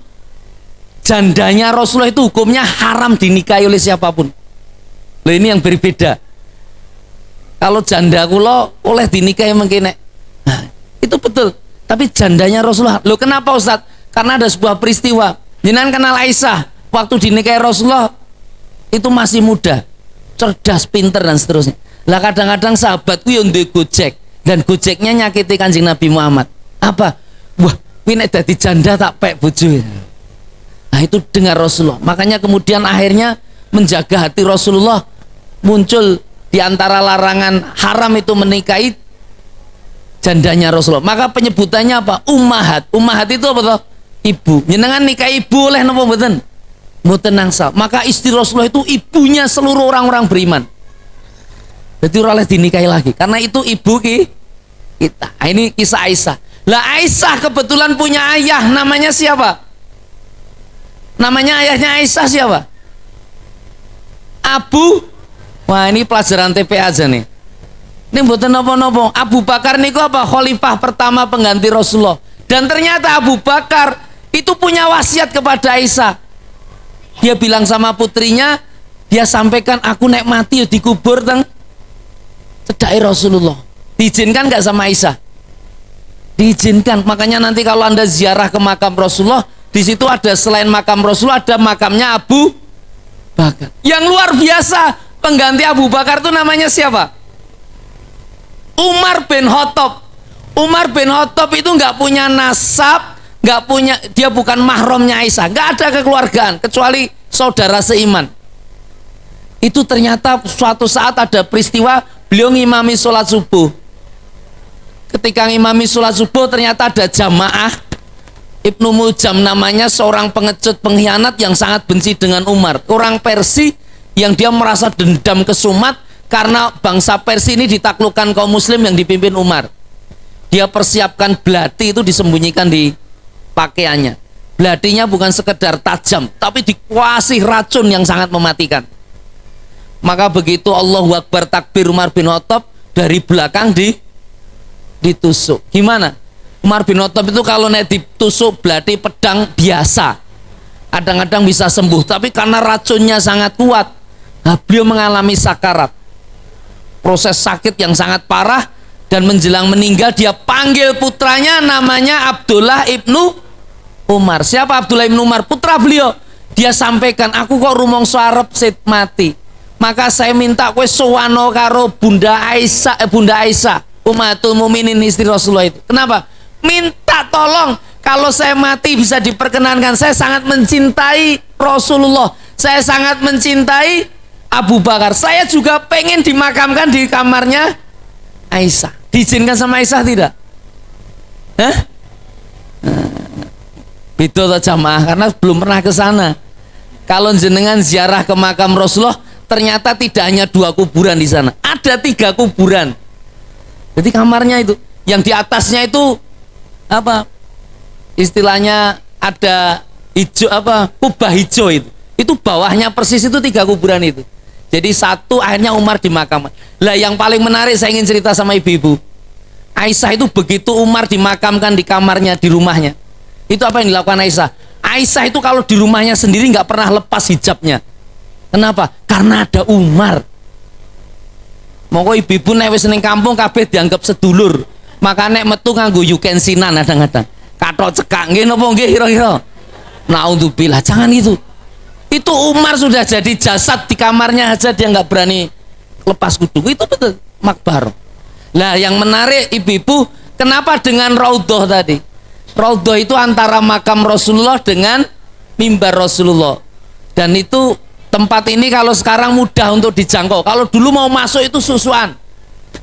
jandanya Rasulullah itu hukumnya haram dinikahi oleh siapapun. Loh, ini yang berbeda. Kalau janda kula oleh dinikahi mungkin nah, itu betul. Tapi jandanya Rasulullah. Loh, kenapa Ustaz? Karena ada sebuah peristiwa. Jenengan kenal Aisyah waktu dinikahi Rasulullah itu masih muda, cerdas, pinter dan seterusnya. Lah kadang-kadang sahabatku yang duwe Gojek dan Gojeknya nyakiti Kanjeng Nabi Muhammad. Apa? Wah, kuwi nek dadi janda tak pek bojo. Nah, itu dengar Rasulullah. Makanya kemudian akhirnya menjaga hati Rasulullah muncul di antara larangan haram itu menikahi jandanya Rasulullah. Maka penyebutannya apa? Ummahat. Ummahat itu apa toh? Ibu. Jenengan nikahi ibu oleh napa mboten? Mboten nangsal. Maka istri Rasulullah itu ibunya seluruh orang-orang beriman. Jadi ora oleh dinikahi lagi karena itu ibu kita. Nah, ini kisah Aisyah. Lah Aisyah kebetulan punya ayah namanya siapa? Namanya ayahnya Aisyah siapa? Wah, ini pelajaran TP aja nih. Ini mboten napa-napa. Abu Bakar niku apa? Khalifah pertama pengganti Rasulullah. Dan ternyata Abu Bakar itu punya wasiat kepada Aisyah. Dia bilang sama putrinya, dia sampaikan aku nek mati ya dikubur teng cedai Rasulullah. Diizinkan nggak sama Aisyah? Diizinkan. Makanya nanti kalau Anda ziarah ke makam Rasulullah, di situ ada selain makam Rasulullah ada makamnya Abu Bakar. Yang luar biasa, pengganti Abu Bakar itu namanya siapa? Umar bin Khattab. Umar bin Khattab itu nggak punya nasab, nggak punya, dia bukan mahramnya Aisyah, nggak ada kekeluargaan kecuali saudara seiman. Itu ternyata suatu saat ada peristiwa beliau ngimami sholat subuh. Ketika ngimami sholat subuh ternyata ada jamaah. Ibnu Muljam namanya, seorang pengecut pengkhianat yang sangat benci dengan Umar, orang Persia yang dia merasa dendam kesumat karena bangsa Persia ini ditaklukkan kaum muslim yang dipimpin Umar. Dia persiapkan belati itu disembunyikan di pakaiannya. Belatinya bukan sekedar tajam tapi dikuasai racun yang sangat mematikan. Maka begitu Allahu Akbar takbir Umar bin Khattab, dari belakang ditusuk. Gimana? Umar bin Khattab itu kalau nek ditusuk belati pedang biasa kadang-kadang bisa sembuh, tapi karena racunnya sangat kuat, nah, beliau mengalami sakarat, proses sakit yang sangat parah, dan menjelang meninggal dia panggil putranya namanya Abdullah ibnu Umar. Siapa Abdullah ibnu Umar? Putra beliau. Dia sampaikan, aku kok rumangsa arep sit mati, maka saya minta kowe sowano karo Bunda Aisyah, Ummahatul Mukminin istri Rasulullah itu. Kenapa? Minta tolong kalau saya mati bisa diperkenankan. Saya sangat mencintai Rasulullah, saya sangat mencintai Abu Bakar, saya juga pengen dimakamkan di kamarnya Aisyah. Diizinkan sama Aisyah tidak? Hah? Beda toh jamaah, karena belum pernah ke sana. Kalau jenengan ziarah ke makam Rasulullah, ternyata tidak hanya 2 kuburan di sana, ada 3 kuburan. Jadi kamarnya itu, yang di atasnya itu apa? Istilahnya ada hijau apa? Kubah hijau itu. Itu bawahnya persis itu 3 kuburan itu. Jadi satu akhirnya Umar dimakamkan. Lah yang paling menarik saya ingin cerita sama ibu-ibu. Aisyah itu begitu Umar dimakamkan di kamarnya, di rumahnya, itu apa yang dilakukan Aisyah? Aisyah itu kalau di rumahnya sendiri nggak pernah lepas hijabnya. Kenapa? Karena ada Umar. Monggo ibu-ibu nek wis ning kampung kabeh dianggap sedulur. Maka nek metu nganggo yukensinan kadang-kadang. Kathok cekak nggih napa nggih kira-kira. Naudzubillah, jangan itu. Itu Umar sudah jadi jasad di kamarnya aja dia nggak berani lepas kudu. Itu betul makbar. Lah yang menarik ibu-ibu, kenapa dengan raudhah tadi? Raudhah itu antara makam Rasulullah dengan mimbar Rasulullah. Dan itu tempat ini kalau sekarang mudah untuk dijangkau. Kalau dulu mau masuk itu susuan.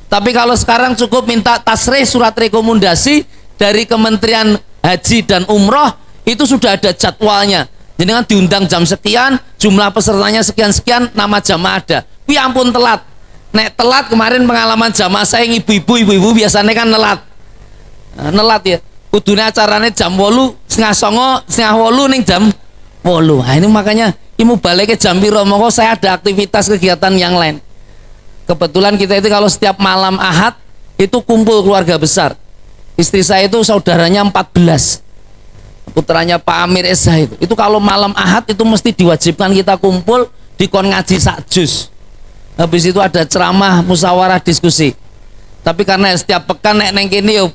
Tapi kalau sekarang cukup minta tasrih surat rekomendasi dari Kementerian Haji dan Umroh, itu sudah ada jadwalnya. Jadi kan diundang jam sekian, jumlah pesertanya sekian-sekian, nama jamaah ada. Wih ampun telat. Nek telat kemarin pengalaman jamaah saya yang ibu-ibu biasanya kan nelat ya. Kudune acaranya jam 8, setengah 9, setengah 8 ning jam 8. Nah ini makanya imu balik ke jam piro, monggo saya ada aktivitas kegiatan yang lain. Kebetulan kita itu kalau setiap malam Ahad itu kumpul keluarga besar. Istri saya itu saudaranya 14. Putranya Pak Amir Esa itu kalau malam Ahad itu mesti diwajibkan kita kumpul dikon ngaji sak juz. Habis itu ada ceramah, musyawarah, diskusi. Tapi karena setiap pekan nek neng kene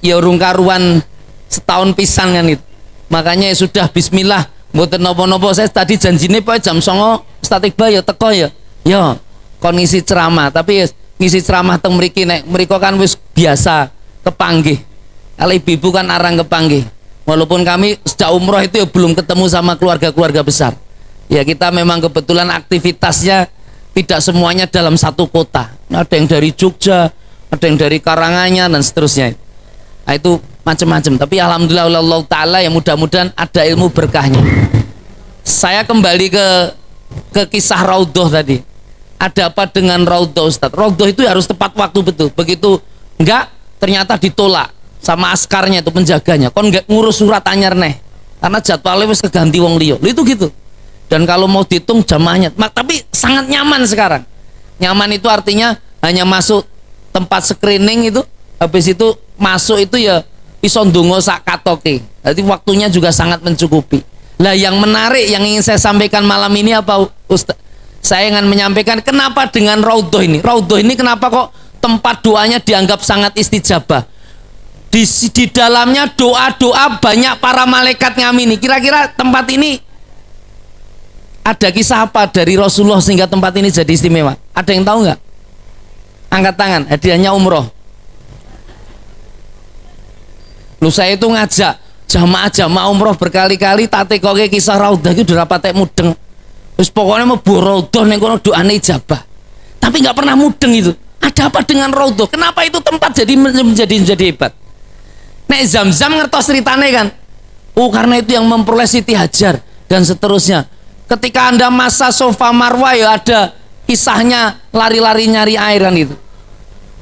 ya urung karuan setahun pisan kan itu. Makanya ya sudah bismillah, mboten napa-napa saya tadi janjine pokoke jam 09.00 Ustaz Iqbal ya teko ya. Ya kon ngisi ceramah, tapi ngisi ceramah teng mriki nek mriko kan wis biasa kepanggih. Kalau ibu-ibu kan arang kepanggih. Walaupun kami sejak umroh itu ya belum ketemu sama keluarga-keluarga besar. Ya kita memang kebetulan aktivitasnya tidak semuanya dalam satu kota. Ada yang dari Jogja, ada yang dari Karanganyar dan seterusnya. Nah, itu macam-macam. Tapi alhamdulillah Allah Ta'ala ya mudah-mudahan ada ilmu berkahnya. Saya kembali ke kisah raudhah tadi. Ada apa dengan raudhah Ustaz? Raudhah itu harus tepat waktu betul. Begitu enggak ternyata ditolak sama askarnya itu penjaganya, kon nggak ngurus surat anyar neh karena jadwalnya wis keganti wong liya. Itu gitu. Dan kalau mau dihitung jamaahnya, tapi sangat nyaman sekarang. Nyaman itu artinya hanya masuk tempat screening itu, habis itu masuk itu ya iso ndonga sak katoke. Jadi waktunya juga sangat mencukupi. Lah yang menarik yang ingin saya sampaikan malam ini apa Ustaz? Saya ingin menyampaikan kenapa dengan raudhah ini. Raudhah ini kenapa kok tempat doanya dianggap sangat istijabah? Di dalamnya doa-doa banyak para malaikat ngamini. Kira-kira tempat ini ada kisah apa dari Rasulullah sehingga tempat ini jadi istimewa? Ada yang tahu nggak? Angkat tangan, hadiahnya umroh. Lu saya itu ngajak jamaah umroh berkali-kali tak tekoke kisah raudhah itu udah rapatek mudeng. Terus pokoknya mau raudhah ning kono doane ijabah. Tapi nggak pernah mudeng itu. Ada apa dengan raudhah? Kenapa itu tempat jadi menjadi hebat? Nek Zam-Zam ngertos ceritane kan. Karena itu yang memperoleh Siti Hajar dan seterusnya. Ketika Anda masa Safa Marwah ya ada kisahnya lari-lari nyari air kan itu.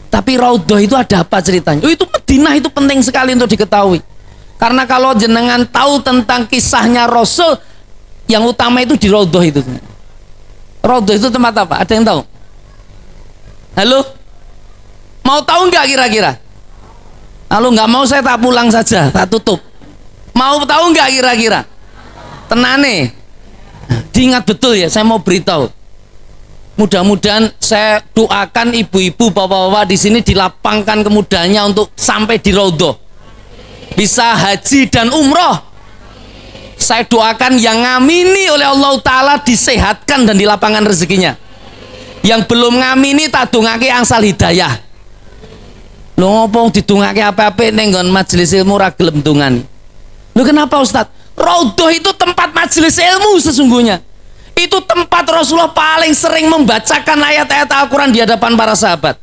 Tapi raudhah itu ada apa ceritanya? Itu Madinah itu penting sekali untuk diketahui. Karena kalau jenengan tahu tentang kisahnya Rasul, yang utama itu di raudhah itu. Raudhah itu tempat apa? Ada yang tahu? Halo? Mau tahu nggak kira-kira? Kalau nggak mau saya tak pulang saja, tak tutup. Mau tahu nggak kira-kira? Tenane, diingat betul ya. Saya mau beritahu. Mudah-mudahan saya doakan ibu-ibu, bapak-bapak di sini dilapangkan kemudahannya untuk sampai di raudhah, bisa haji dan umroh. Saya doakan yang ngamini oleh Allah Ta'ala disehatkan dan dilapangkan rezekinya. Yang belum ngamini tak dongake angsal hidayah. Lho ngopo didungake apa-apa ning nggon majelis ilmu ra gelem dungani. Lho kenapa Ustaz? Raudhah itu tempat majelis ilmu sesungguhnya. Itu tempat Rasulullah paling sering membacakan ayat-ayat Al-Qur'an di hadapan para sahabat.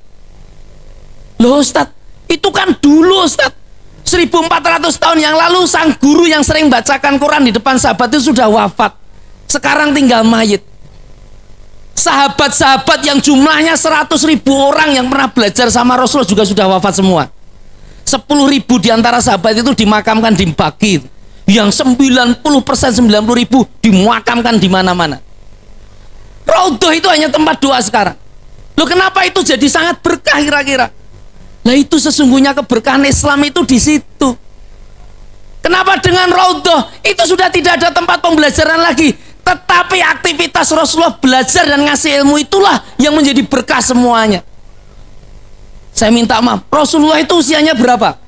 Loh Ustaz, itu kan dulu Ustaz. 1400 tahun yang lalu sang guru yang sering bacakan Quran di depan sahabat itu sudah wafat. Sekarang tinggal mayit. Sahabat-sahabat yang jumlahnya 100.000 orang yang pernah belajar sama Rasulullah juga sudah wafat semua. 10.000 diantara sahabat itu dimakamkan di Baqi. Yang 90% 90.000 dimakamkan di mana-mana. Raudhah itu hanya tempat doa sekarang. Loh kenapa itu jadi sangat berkah kira-kira? Lah itu sesungguhnya keberkahan Islam itu di situ. Kenapa dengan raudhah? Itu sudah tidak ada tempat pembelajaran lagi, Tetapi aktivitas Rasulullah belajar dan ngasih ilmu itulah yang menjadi berkah semuanya. Saya minta maaf, Rasulullah itu usianya berapa?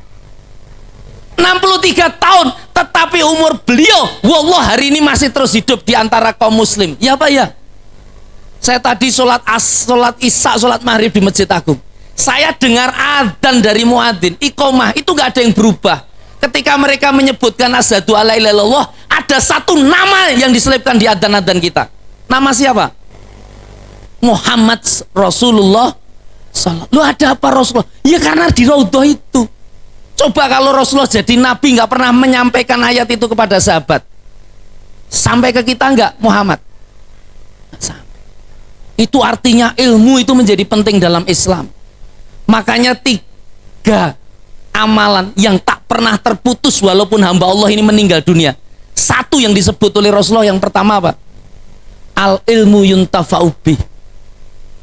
63 tahun, tetapi umur beliau, wallah hari ini masih terus hidup di antara kaum muslim. Ya Pak ya? Saya tadi sholat isya, sholat maghrib di Masjid Agung. Saya dengar adzan dari muadzin, iqomah, itu gak ada yang berubah. Ketika mereka menyebutkan asyhadu alla ilaha illallah, ada satu nama yang diselipkan di adzan-adzan kita. Nama siapa? Muhammad Rasulullah Sallallahu. Lu ada apa Rasulullah? Ya karena di Raudhah itu. Coba kalau Rasulullah jadi nabi nggak pernah menyampaikan ayat itu kepada sahabat, sampai ke kita nggak Muhammad? Sampai. Itu artinya ilmu itu menjadi penting dalam Islam. Makanya 3 amalan yang tak pernah terputus walaupun hamba Allah ini meninggal dunia. Satu yang disebut oleh Rasulullah, yang pertama apa? Al ilmu yuntafa'u bih.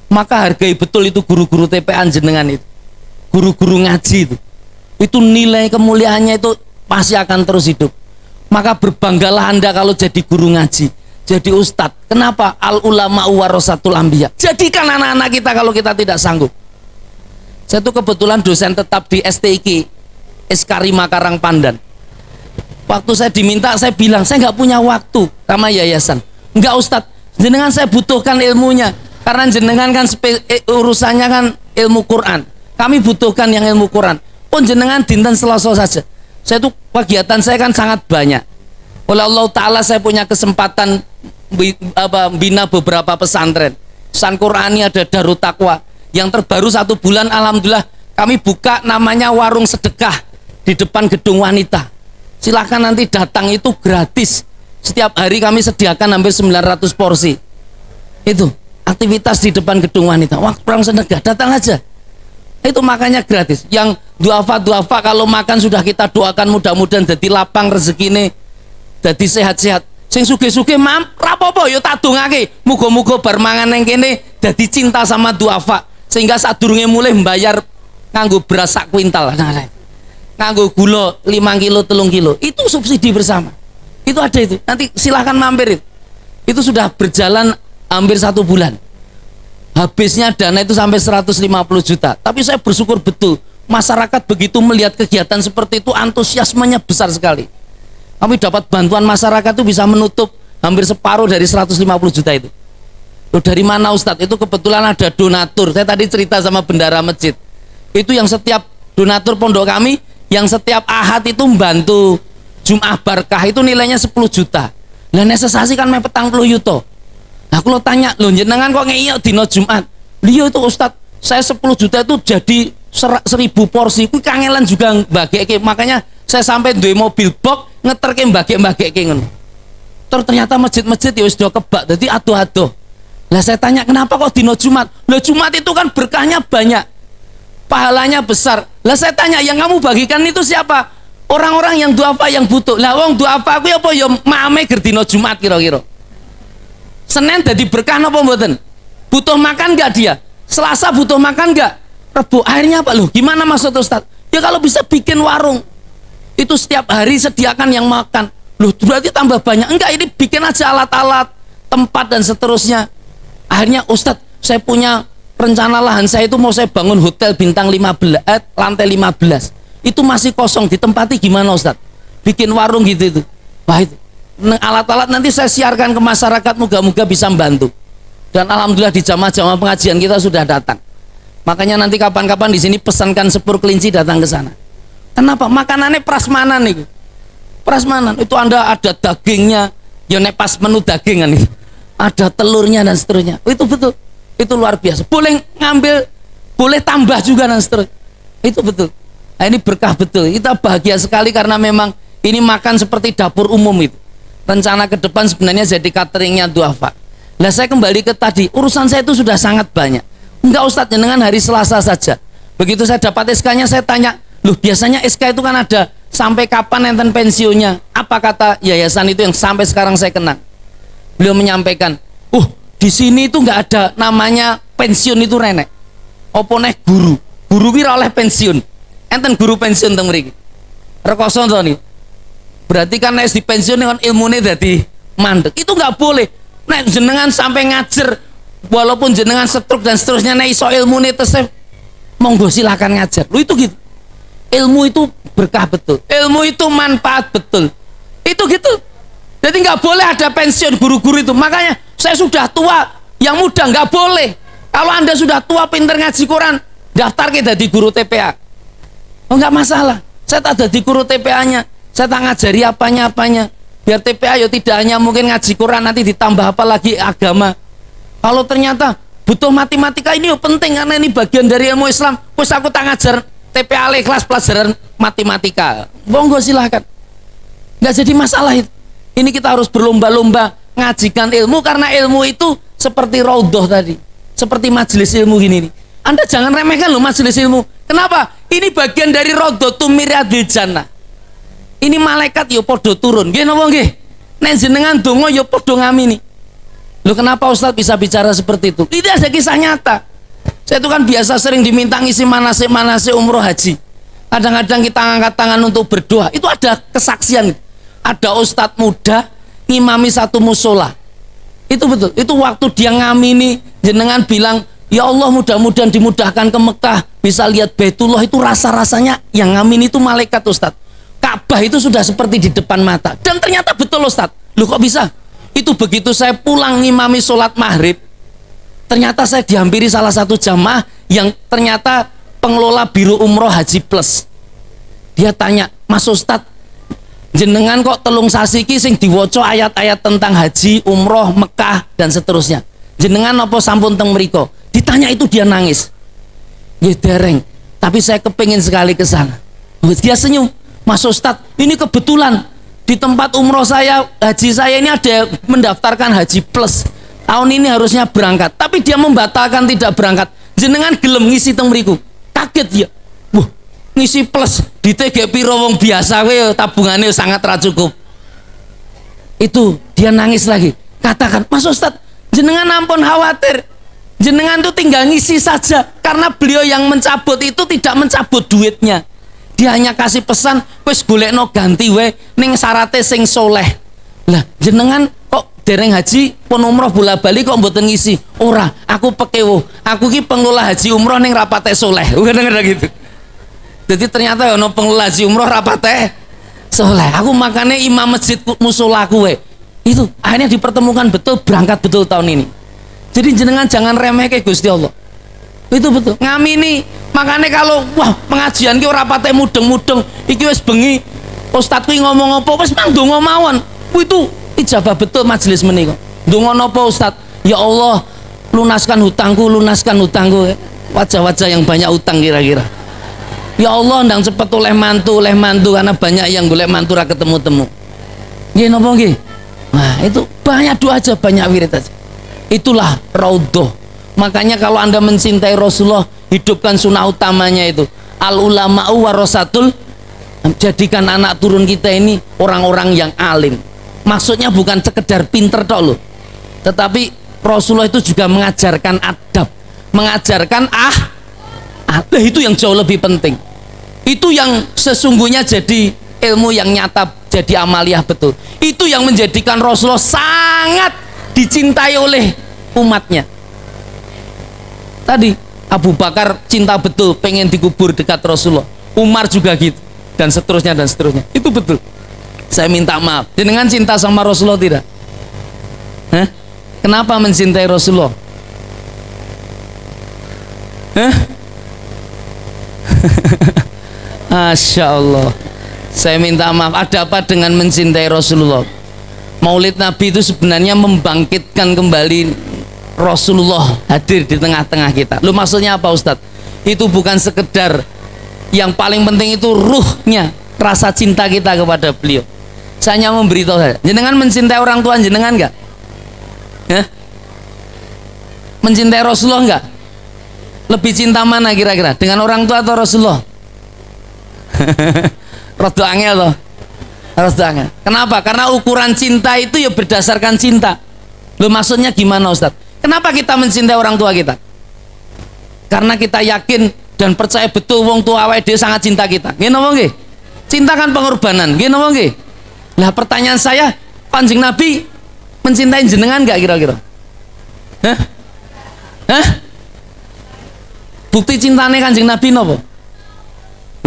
Maka hargai betul itu guru-guru TPA jenengan itu, guru-guru ngaji itu nilai kemuliaannya itu pasti akan terus hidup. Maka berbanggalah Anda kalau jadi guru ngaji, jadi ustadz. Kenapa? Al ulama warasatul anbiya. Jadikan anak-anak kita kalau kita tidak sanggup. Saya tuh kebetulan dosen tetap di STIK Eskarima Karangpandan. Waktu saya diminta, saya bilang saya nggak punya waktu sama yayasan. Enggak ustadz, jenengan saya butuhkan ilmunya. Karena jenengan kan urusannya kan ilmu Quran. Kami butuhkan yang ilmu Quran. Pun jenengan dinten Selasa saja. Saya tuh kegiatan saya kan sangat banyak. Oleh Allah Ta'ala saya punya kesempatan bina beberapa pesantren. Pesan Qurani ada Darut Taqwa. Yang terbaru 1 bulan alhamdulillah kami buka namanya warung sedekah di depan gedung wanita. Silahkan nanti datang, itu gratis. Setiap hari kami sediakan hampir 900 porsi. Itu aktivitas di depan gedung wanita. Waktu perang sedekah datang aja. Itu makanya gratis. Yang duafa kalau makan sudah kita doakan mudah-mudahan jadi lapang rezekine, jadi sehat-sehat. Sing sugih-sugih rapopo yo tak dongake. Muga-muga bar mangan nang kene dadi cinta sama duafa sehingga sadurunge mulai membayar nganggo beras sak kuintal. Nganggo gula 5 kilo 3 kilo. Itu subsidi bersama. Itu ada itu. Nanti silahkan mampir itu. Itu sudah berjalan hampir 1 bulan. Habisnya dana itu sampai 150 juta. Tapi saya bersyukur betul masyarakat begitu melihat kegiatan seperti itu antusiasmenya besar sekali. Kami dapat bantuan masyarakat itu bisa menutup hampir separuh dari 150 juta itu. Loh, dari mana Ustadz? Itu kebetulan ada donatur. Saya tadi cerita sama bendara masjid. Itu yang setiap donatur pondok kami yang setiap Ahad itu membantu Jum'ah Barkah itu nilainya 10 juta. Lah nesesasi kan me 40 yuto. Nah kalau tanya, loh jenengan kok ngeyok dino Jumat? Liyo itu Ustadz, saya 10 juta itu jadi 1000 porsi. Kuwi kangelan juga mbageke. Makanya saya sampai duwe mobil box ngeterke mbagek-mbageke ngono. Ternyata masjid-masjid ya wis do kebak, dadi adoh-adoh. Lah saya tanya, kenapa kok dino Jumat? Lah Jumat itu kan berkahnya banyak, pahalanya besar. Lah saya tanya, yang kamu bagikan itu siapa? Orang-orang yang duafa yang butuh. Lah wong duafa kuwi apa ya mame ger dino Jumat kira-kira. Senin dadi berkah napa mboten? Butuh makan enggak dia? Selasa butuh makan enggak? Rebo akhirnya apa loh? Gimana maksud Ustaz? Ya kalau bisa bikin warung. Itu setiap hari sediakan yang makan. Loh berarti tambah banyak. Enggak, ini bikin aja alat-alat, tempat dan seterusnya. Akhirnya Ustadz, saya punya rencana lahan saya itu mau saya bangun hotel bintang 15, lantai 15. Itu masih kosong, ditempati gimana Ustadz? Bikin warung gitu itu. Wah itu alat-alat nanti saya siarkan ke masyarakat, moga-moga bisa membantu. Dan alhamdulillah di jamaah-jamaah pengajian kita sudah datang. Makanya nanti kapan-kapan di sini pesankan sepur kelinci datang ke sana. Kenapa? Makanannya prasmanan nih. Prasmanan itu Anda ada dagingnya, ya nek pas menu dagingan itu. Ada telurnya dan seterusnya. Itu betul. Itu luar biasa. Boleh ngambil, boleh tambah juga dan seterusnya. Itu betul. Nah, ini berkah betul. Kita bahagia sekali karena memang ini makan seperti dapur umum itu. Rencana ke depan sebenarnya jadi cateringnya duafa. Lah saya kembali ke tadi, urusan saya itu sudah sangat banyak. Enggak Ustadz, jenengan hari Selasa saja. Begitu saya dapat SK-nya saya tanya, loh biasanya SK itu kan ada sampai kapan enten pensiunnya? Apa kata yayasan itu yang sampai sekarang saya kenang? Beliau menyampaikan, di sini itu nggak ada namanya pensiun itu renek. Opo neh guru, guru wira oleh pensiun. Enten guru pensiun teng mriki. Rekoso to nih. Berarti kan nek di pensiun dengan ilmune dadi mandek. Itu nggak boleh. Nek jenengan sampai ngajar, walaupun jenengan stroke dan seterusnya, nek iso ilmu nih tesep, monggo silakan ngajar. Lu itu gitu. Ilmu itu berkah betul. Ilmu itu manfaat betul. Itu gitu. Jadi nggak boleh ada pensiun guru-guru itu. Makanya saya sudah tua, yang muda nggak boleh. Kalau Anda sudah tua pinter ngaji Quran, daftar kita di guru TPA. Oh nggak masalah. Saya tak ada di guru TPA-nya. Saya tak ngajari apanya-apanya. Biar TPA ya tidak hanya mungkin ngaji Quran, nanti ditambah apa lagi agama. Kalau ternyata butuh matematika ini penting karena ini bagian dari ilmu Islam. Terus aku tak ngajar TPA kelas pelajaran matematika. Monggo silahkan. Nggak jadi masalah itu. Ini kita harus berlomba-lomba ngajikan ilmu karena ilmu itu seperti raudhah tadi. Seperti majelis ilmu gini nih. Anda jangan remehkan loh majelis ilmu. Kenapa? Ini bagian dari raudhatum miryadil jannah. Ini malaikat yo podo turun, nggih napa nggih? Nek jenengan donga yo podo ngamini. Loh kenapa Ustadz bisa bicara seperti itu? Ini ada kisah nyata. Saya itu kan biasa sering diminta ngisi manasik umroh haji. Kadang-kadang kita angkat tangan untuk berdoa. Itu ada kesaksian. Ada Ustadz muda ngimami satu musola. Itu betul. Itu waktu dia ngamini, jenengan bilang, ya Allah mudah-mudahan dimudahkan ke Mekah, bisa lihat Baitullah. Itu rasa-rasanya yang ngamini itu malaikat Ustadz. Ka'bah itu sudah seperti di depan mata. Dan ternyata betul Ustadz. Loh kok bisa? Itu begitu saya pulang ngimami sholat maghrib, ternyata saya dihampiri salah satu jamaah yang ternyata pengelola biro umroh Haji Plus. Dia tanya, Mas Ustadz, jenengan kok telung sasiki sing diwoco ayat-ayat tentang haji, umroh, Mekah dan seterusnya. Jenengan apa sampun teng mriko? Ditanya itu dia nangis. Ya dereng, tapi saya kepingin sekali ke sana. Dia senyum. Mas Ustadz, ini kebetulan di tempat umroh saya, haji saya ini ada mendaftarkan Haji Plus. Tahun ini harusnya berangkat, tapi dia membatalkan tidak berangkat. Jenengan gelem ngisi teng mriku. Kaget dia. Wah, ngisi plus di TG piro wong biasa we tabungannya sangat ra cukup. Itu dia nangis lagi. Katakan, Mas Ustadz, jenengan ampun khawatir. Jenengan tuh tinggal ngisi saja karena beliau yang mencabut itu tidak mencabut duitnya. Dia hanya kasih pesan, wis golekno ganti we ning syarate sing soleh. Lah jenengan kok dereng haji pun umroh bola-bali kok mboten ngisi? Ora, aku pekewo. Aku ki pengelola haji umroh ning rapate soleh. Kadang-kadang gitu. Jadi ternyata ono pengelola haji umroh rapate soleh. Aku makanya imam masjid musolaku we. Itu akhirnya dipertemukan betul, berangkat betul tahun ini. Jadi jenengan jangan remeh ke Gusti Allah. Itu betul. Ngamini. Makanya kalau wah pengajian ki ora pate mudeng-mudeng, iki wis bengi, Ustadz ki ngomong apa wis mang ndonga mawon. Itu ijabah betul majelis menika. Ndonga napa Ustadz? Ya Allah, lunaskan hutangku. Wajah-wajah yang banyak utang kira-kira. Ya Allah, ndang cepet oleh mantu karena banyak yang golek mantu ra ketemu-temu. Nggih napa nggih? Nah, itu banyak doa aja, banyak wirid aja. Itulah raudhah. Makanya kalau Anda mencintai Rasulullah, hidupkan sunnah utamanya itu. Al ulama'u warasatul. Jadikan anak turun kita ini orang-orang yang alim. Maksudnya bukan sekedar pinter tok loh. Tetapi Rasulullah itu juga mengajarkan adab, mengajarkan itu yang jauh lebih penting. Itu yang sesungguhnya jadi ilmu yang nyata, jadi amaliyah betul. Itu yang menjadikan Rasulullah sangat dicintai oleh umatnya. Tadi Abu Bakar cinta betul, pengen dikubur dekat Rasulullah. Umar juga gitu, dan seterusnya dan seterusnya. Itu betul. Saya minta maaf. Jenengan cinta sama Rasulullah tidak? Hah? Kenapa mencintai Rasulullah? Hah? Masya Allah. Saya minta maaf. Ada apa dengan mencintai Rasulullah? Maulid Nabi itu sebenarnya membangkitkan kembali Rasulullah hadir di tengah-tengah kita. Lu maksudnya apa Ustadz? Itu bukan sekedar, yang paling penting itu ruhnya, rasa cinta kita kepada beliau. Saya hanya memberitahu saja. Jenengan mencintai orang tua jenengan enggak? Mencintai Rasulullah enggak? Lebih cinta mana kira-kira? Dengan orang tua atau Rasulullah? Rada angel loh. Rada angel. Kenapa? Karena ukuran cinta itu ya berdasarkan cinta. Lu maksudnya gimana Ustadz? Kenapa kita mencintai orang tua kita? Karena kita yakin dan percaya betul wong tua awake dhewe sangat cinta kita. Nggih napa nggih? Cinta kan pengorbanan. Nggih napa nggih? Lah pertanyaan saya, Kanjeng Nabi mencintai jenengan nggak kira-kira? Hah? Hah? Bukti cintanya Kanjeng Nabi nopo?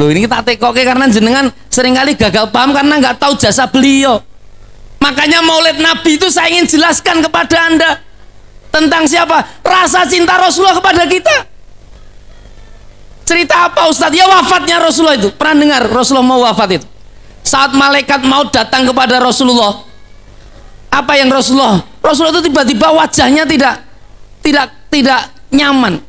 Loh, ini kita tekoke karena jenengan seringkali gagal paham karena nggak tahu jasa beliau. Makanya Maulid Nabi itu saya ingin jelaskan kepada Anda tentang siapa? Rasa cinta Rasulullah kepada kita. Cerita apa Ustadz? Ya wafatnya Rasulullah itu. Pernah dengar Rasulullah mau wafat itu? Saat malaikat maut datang kepada Rasulullah, apa yang Rasulullah itu tiba-tiba wajahnya tidak nyaman.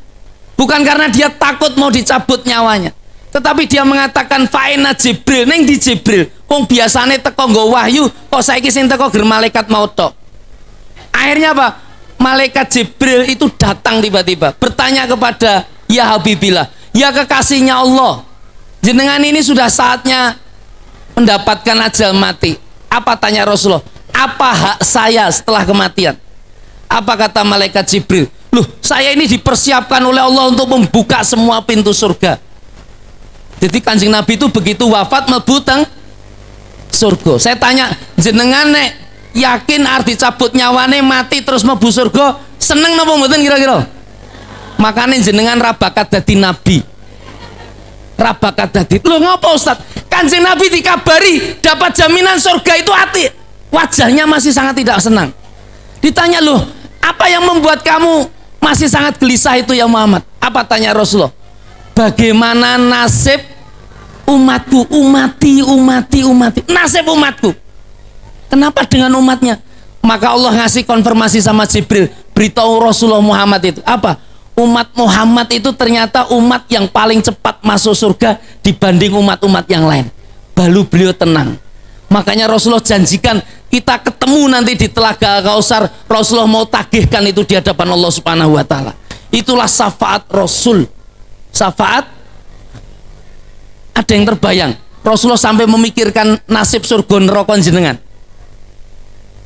Bukan karena dia takut mau dicabut nyawanya, tetapi dia mengatakan faina Jibril, neng di Jibril wong biasane teko nggo wahyu, kok saiki sing teko ger malaikat maut tok. Akhirnya apa? Malaikat Jibril itu datang tiba-tiba bertanya kepada ya Habibillah, ya kekasihnya Allah, jenengan ini sudah saatnya mendapatkan ajal mati. Apa tanya Rasulullah? Apa hak saya setelah kematian? Apa kata malaikat Jibril? Loh, saya ini dipersiapkan oleh Allah untuk membuka semua pintu surga. Jadi Kanjeng Nabi itu begitu wafat mlebu teng surga. Saya tanya, jenengan nek yakin arti cabut nyawane mati terus mlebu surga, seneng napa mboten kira-kira? Makanya jenengan ra bakat dadi nabi. Ra bakat dadi. Loh ngapa Ustaz? Kanjeng Nabi dikabari dapat jaminan surga itu hati. Wajahnya masih sangat tidak senang. Ditanya, loh, apa yang membuat kamu masih sangat gelisah itu ya Muhammad? Apa tanya Rasulullah? Bagaimana nasib umatku, umati. Nasib umatku. Kenapa dengan umatnya? Maka Allah ngasih konfirmasi sama Jibril, beritahu Rasulullah Muhammad itu. Apa? Umat Muhammad itu ternyata umat yang paling cepat masuk surga dibanding umat-umat yang lain. Baru beliau tenang. Makanya Rasulullah janjikan kita ketemu nanti di Telaga Kausar. Rasulullah mau tagihkan itu di hadapan Allah Subhanahu wa taala. Itulah syafaat Rasul. Syafaat. Ada yang terbayang Rasulullah sampai memikirkan nasib surga neraka jenengan.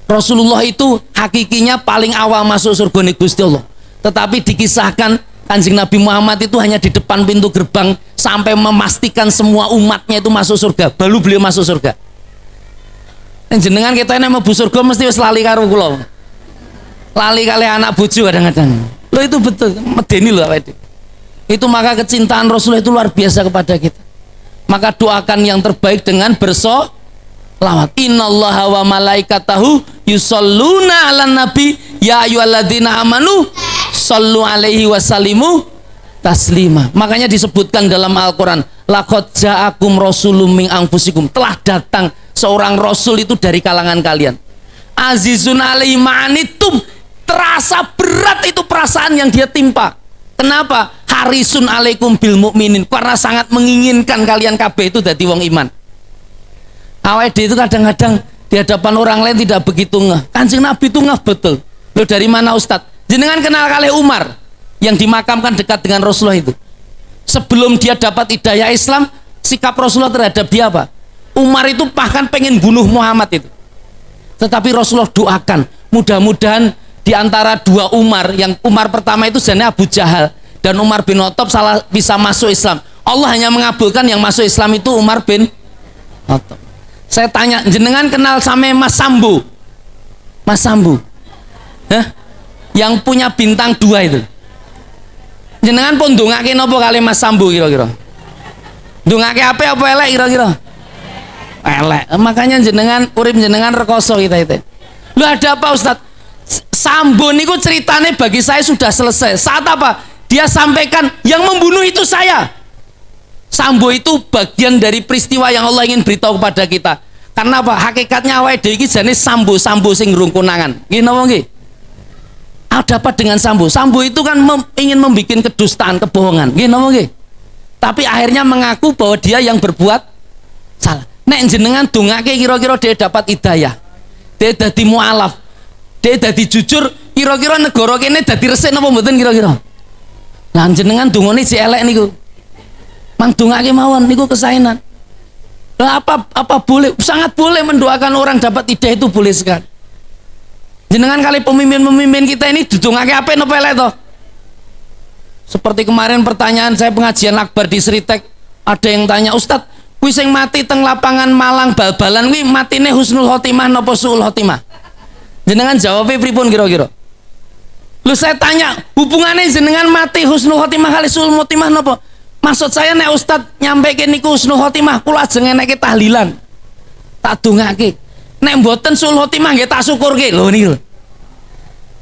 Rasulullah itu hakikinya paling awal masuk surga nih Gusti Allah. Tetapi dikisahkan Kanjeng Nabi Muhammad itu hanya di depan pintu gerbang sampai memastikan semua umatnya itu masuk surga. Baru beliau masuk surga. Jenengan kita ini mau surga mesti wis lali karo kula. Lali kali anak bojo kadang-kadang. Loh itu betul, medeni lho awake. Itu maka kecintaan Rasulullah itu luar biasa kepada kita. Maka doakan yang terbaik dengan bersolawat. Innallaha wa malaikatahu yusholluna 'alan nabi ya ayyuhalladzina amanu shallu alaihi wasallimu taslima. Makanya disebutkan dalam Al-Qur'an, laqad ja'akum rasulun min anfusikum, telah datang seorang rasul itu dari kalangan kalian. Azizun alaihi ma'anitum, terasa berat itu perasaan yang dia timpa. Kenapa? Harisun alaikum bil mukminin, karena sangat menginginkan kalian kabeh itu dadi wong iman. Awake itu kadang-kadang di hadapan orang lain tidak begitu ngeh. Kanjeng Nabi itu ngeh betul. Loh, dari mana Ustadz? Jenengan kenal kali Umar yang dimakamkan dekat dengan Rasulullah itu. Sebelum dia dapat hidayah Islam, sikap Rasulullah terhadap dia apa? Umar itu bahkan pengen bunuh Muhammad itu. Tetapi Rasulullah doakan, mudah-mudahan di antara dua Umar, yang Umar pertama itu jane Abu Jahal dan Umar bin Khattab salah bisa masuk Islam. Allah hanya mengabulkan yang masuk Islam itu Umar bin Khattab. Saya tanya, jenengan kenal sama Mas Sambo? Mas Sambo? Hah? Yang punya bintang 2 itu. Jenengan pun ndongake napa kali Mas Sambo kira-kira? Ndongake apa elek kira-kira? Elek. Makanya jenengan urip jenengan rekoso kita itu. Lu ada apa Ustaz? Sambo niku ceritanya bagi saya sudah selesai. Saat apa? Dia sampaikan yang membunuh itu saya. Sambo itu bagian dari peristiwa yang Allah ingin beritahu kepada kita. Karena apa? Hakikatnya awake dhewe iki jane Sambo sing ngrung konangan. Nggih napa nggih? Ada apa dengan Sambo? Sambo itu kan ingin membuat kedustaan, kebohongan. Nggih napa nggih? Tapi akhirnya mengaku bahwa dia yang berbuat salah. Nek jenengan dongake kira-kira dia dapat hidayah. Dia dadi mualaf. Dia dadi jujur, kira-kira negara kene dadi resik napa mboten kira-kira? Lah jenengan dongane si elek niku. Mang dongake mawon niku kesaenan. Lah apa boleh, sangat boleh mendoakan orang dapat hidayah, itu boleh sekali. Jenengan kali pemimpin-pemimpin kita ini didongake apa napa elek to? Seperti kemarin pertanyaan saya pengajian akbar di Sritek, ada yang tanya, Ustadz, kuwi sing mati teng lapangan Malang bal-balan kuwi matine husnul khotimah napa suul khotimah? Jenengan jawabnya pripun kira-kira? Lu saya tanya, hubungannya jenengan mati husnul khotimah kali sul khotimah napa? Maksud saya nek Ustad nyampekin niku husnul khotimah kula ajeng eneke tahlilan. Tak dongake. Nek mboten sul khotimah nggih tak syukurke. Lho niki lho.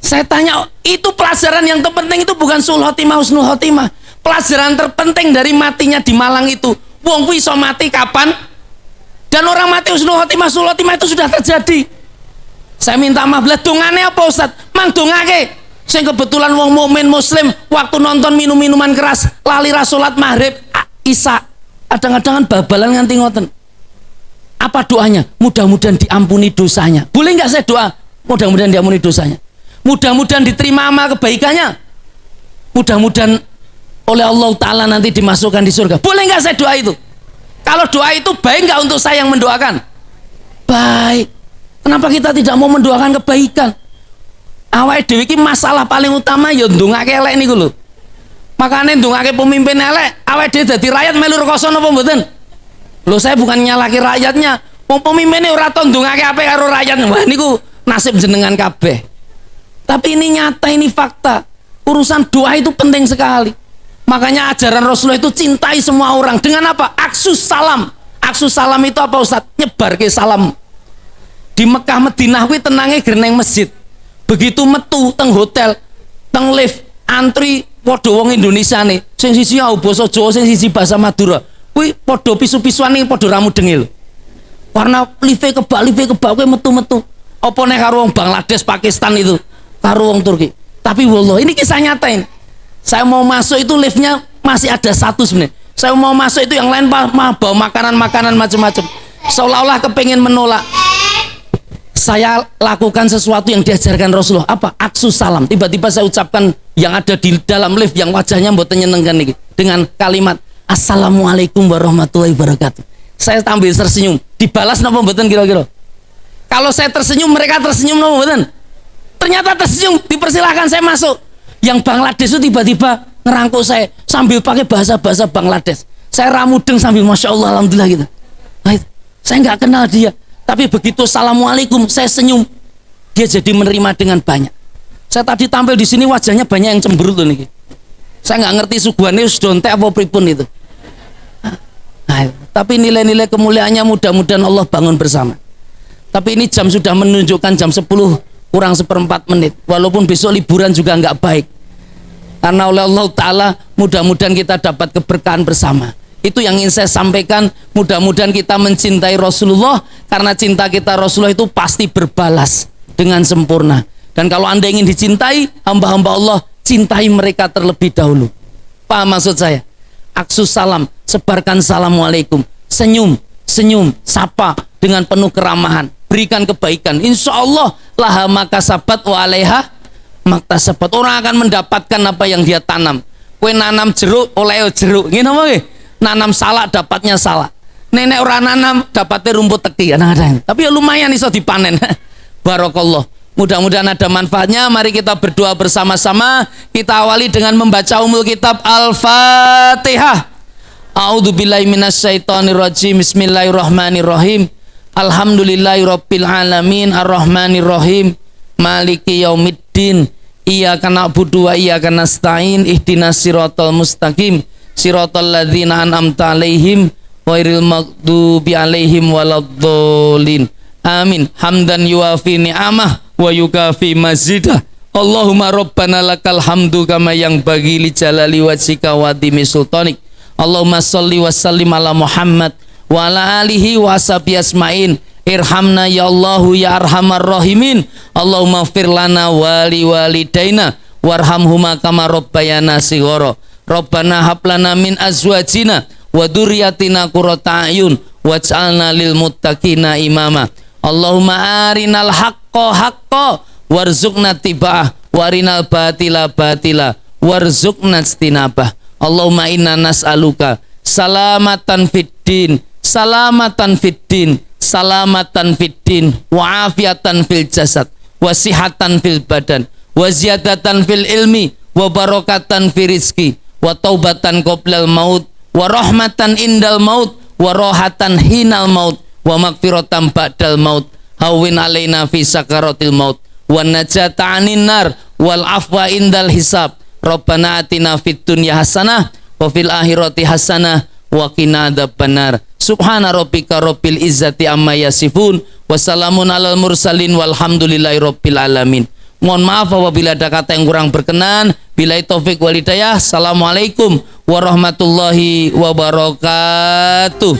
Saya tanya, itu pelajaran yang terpenting itu bukan sul khotimah husnul khotimah. Pelajaran terpenting dari matinya di Malang itu, wong kuwi iso mati kapan? Dan orang mati husnul khotimah sul khotimah itu sudah terjadi. Saya minta maaf, lah dongane apa Ustad? Mang dongake. Sing kebetulan wong mukmin muslim waktu nonton minum-minuman keras lali ra salat maghrib isya kadang-kadang kan babalan nganti ngoten. Apa doanya? Mudah-mudahan diampuni dosanya. Boleh nggak saya doa? Mudah-mudahan diampuni dosanya. Mudah-mudahan diterima amal kebaikannya. Mudah-mudahan oleh Allah Ta'ala nanti dimasukkan di surga. Boleh nggak saya doa itu? Kalau doa itu baik nggak untuk saya yang mendoakan? Baik. Kenapa kita tidak mau mendoakan kebaikan? Awake dhewe iki masalah paling utama ya ndongake elek niku lho. Makane ndongake pemimpin elek, awake dhewe dadi rakyat melu rekoso napa mboten? Lho saya bukan nyalaki rakyatnya. Wong pemimpinnya ora tau ndongake apik karo rakyat. Wah niku nasib jenengan kabeh. Tapi ini nyata, ini fakta. Urusan doa itu penting sekali. Makanya ajaran Rasulullah itu cintai semua orang. Dengan apa? Aksus salam. Aksus salam itu apa Ustaz? Nyebar ke salam. Di Mekah Madinah kuwi tenange greneng masjid. Begitu metu teng hotel, teng lift, antri padha wong Indonesia nih. Sing siji au basa Jawa, sing siji bahasa Madura. Kuwi padha pisu-pisuan ning padha ramudenge lho. Karena lift kebak kuwi metu-metu. Apa nek karo wong Bangladesh, Pakistan itu, karo wong Turki. Tapi wallah, ini kisah nyata ini. Saya mau masuk itu liftnya masih ada satu sebenarnya. Saya mau masuk itu yang lain mah bawa makanan-makanan macam-macam. Seolah-olah kepengen menolak. Saya lakukan sesuatu yang diajarkan Rasulullah. Apa? Aksus salam. Tiba-tiba saya ucapkan yang ada di dalam lift yang wajahnya mboten nyenengkan niki dengan kalimat Assalamualaikum warahmatullahi wabarakatuh. Saya tampil tersenyum. Dibalas napa mboten kira-kira? Kalau saya tersenyum, mereka tersenyum napa mboten? Ternyata tersenyum, dipersilahkan saya masuk. Yang Bangladesh itu tiba-tiba ngerangkuk saya sambil pakai bahasa-bahasa Bangladesh. Saya ramudeng sambil Masya Allah, Alhamdulillah gitu. Nah, saya nggak kenal dia. Tapi begitu Assalamualaikum, saya senyum. Dia jadi menerima dengan banyak. Saya tadi tampil di sini wajahnya banyak yang cemberut loh nih. Saya nggak ngerti suguhannya dontek apa pripun itu. Nah, tapi nilai-nilai kemuliaannya mudah-mudahan Allah bangun bersama. Tapi ini jam sudah menunjukkan jam 10 kurang 1/4 menit. Walaupun besok liburan juga nggak baik. Karena oleh Allah Ta'ala mudah-mudahan kita dapat keberkahan bersama. Itu yang ingin saya sampaikan. Mudah-mudahan kita mencintai Rasulullah. Karena cinta kita Rasulullah itu pasti berbalas dengan sempurna. Dan kalau Anda ingin dicintai, hamba-hamba Allah, cintai mereka terlebih dahulu. Paham maksud saya? Aksus salam, sebarkan Assalamualaikum. Senyum, sapa dengan penuh keramahan. Berikan kebaikan. Insya Allah laha maka sabat wa alaiha maktasabat. Orang akan mendapatkan apa yang dia tanam. Kue nanam jeruk oleh jeruk. Gini apa nggih? Nanam salak dapatnya salak. Nenek orang nanam dapatnya rumput teki. Tapi ya lumayan iso dipanen. Barakallah. Mudah-mudahan ada manfaatnya. Mari kita berdoa bersama-sama. Kita awali dengan membaca umul kitab Al-Fatihah. A'udzubillahi minasyaitonirrajim. Bismillahirrahmanirrahim. Alhamdulillahirabbil alamin arrahmanirrahim maliki yaumiddin iyyaka na'budu wa iyyaka nasta'in ihdinas siratal mustaqim siratal ladzina an'amta 'alaihim ghairil maghdubi 'alaihim waladdallin. Amin. Hamdan yuwafi ni'amah wa yukafi mazidah. Allahumma rabbana lakal hamdu kama yang bagi li jalali wajhika wa dimi sultanik. Allahumma shalli wa sallim ala Muhammad wa ala alihi wa ashabi asmain. Irhamna ya Allahu ya arhamar rahimin. Allahumma fir lana wa li walidaina warhamhuma kama rabbayana shighara. Rabbana hab lana min azwajina wa dzurriyyatina qurrata a'yun waj'alna lil muttaqina imama. Allahumma arinal haqqo haqqo warzuqna tiba'ah warinal batila batila warzuqna istinabah. Allahumma inna nas'aluka salamatan fid din, salamatan fid din, salamatan fid din, wa afiatan fil jasad, wa sihatan fil badan, wa ziyadatan fil ilmi, wa barakatan fil rizki, wa taubatan qoblal maut, wa rahmatan indal maut, wa rohatan hinal maut, wa magfiratan ba'dal maut. Hawwin alaina fi sakaratil maut, wan najata 'anin nar wal afwa indal hisab. Rabbana atina fid dunya hasanah wa fil akhirati hasanah wa qina adzabannar. Subhana rabbika rabbil izzati amma yasifun wa salamun alal mursalin walhamdulillahi rabbil alamin. Mohon maaf apabila ada kata yang kurang berkenan. Billahi taufik wal hidayah. Assalamualaikum warahmatullahi wabarakatuh.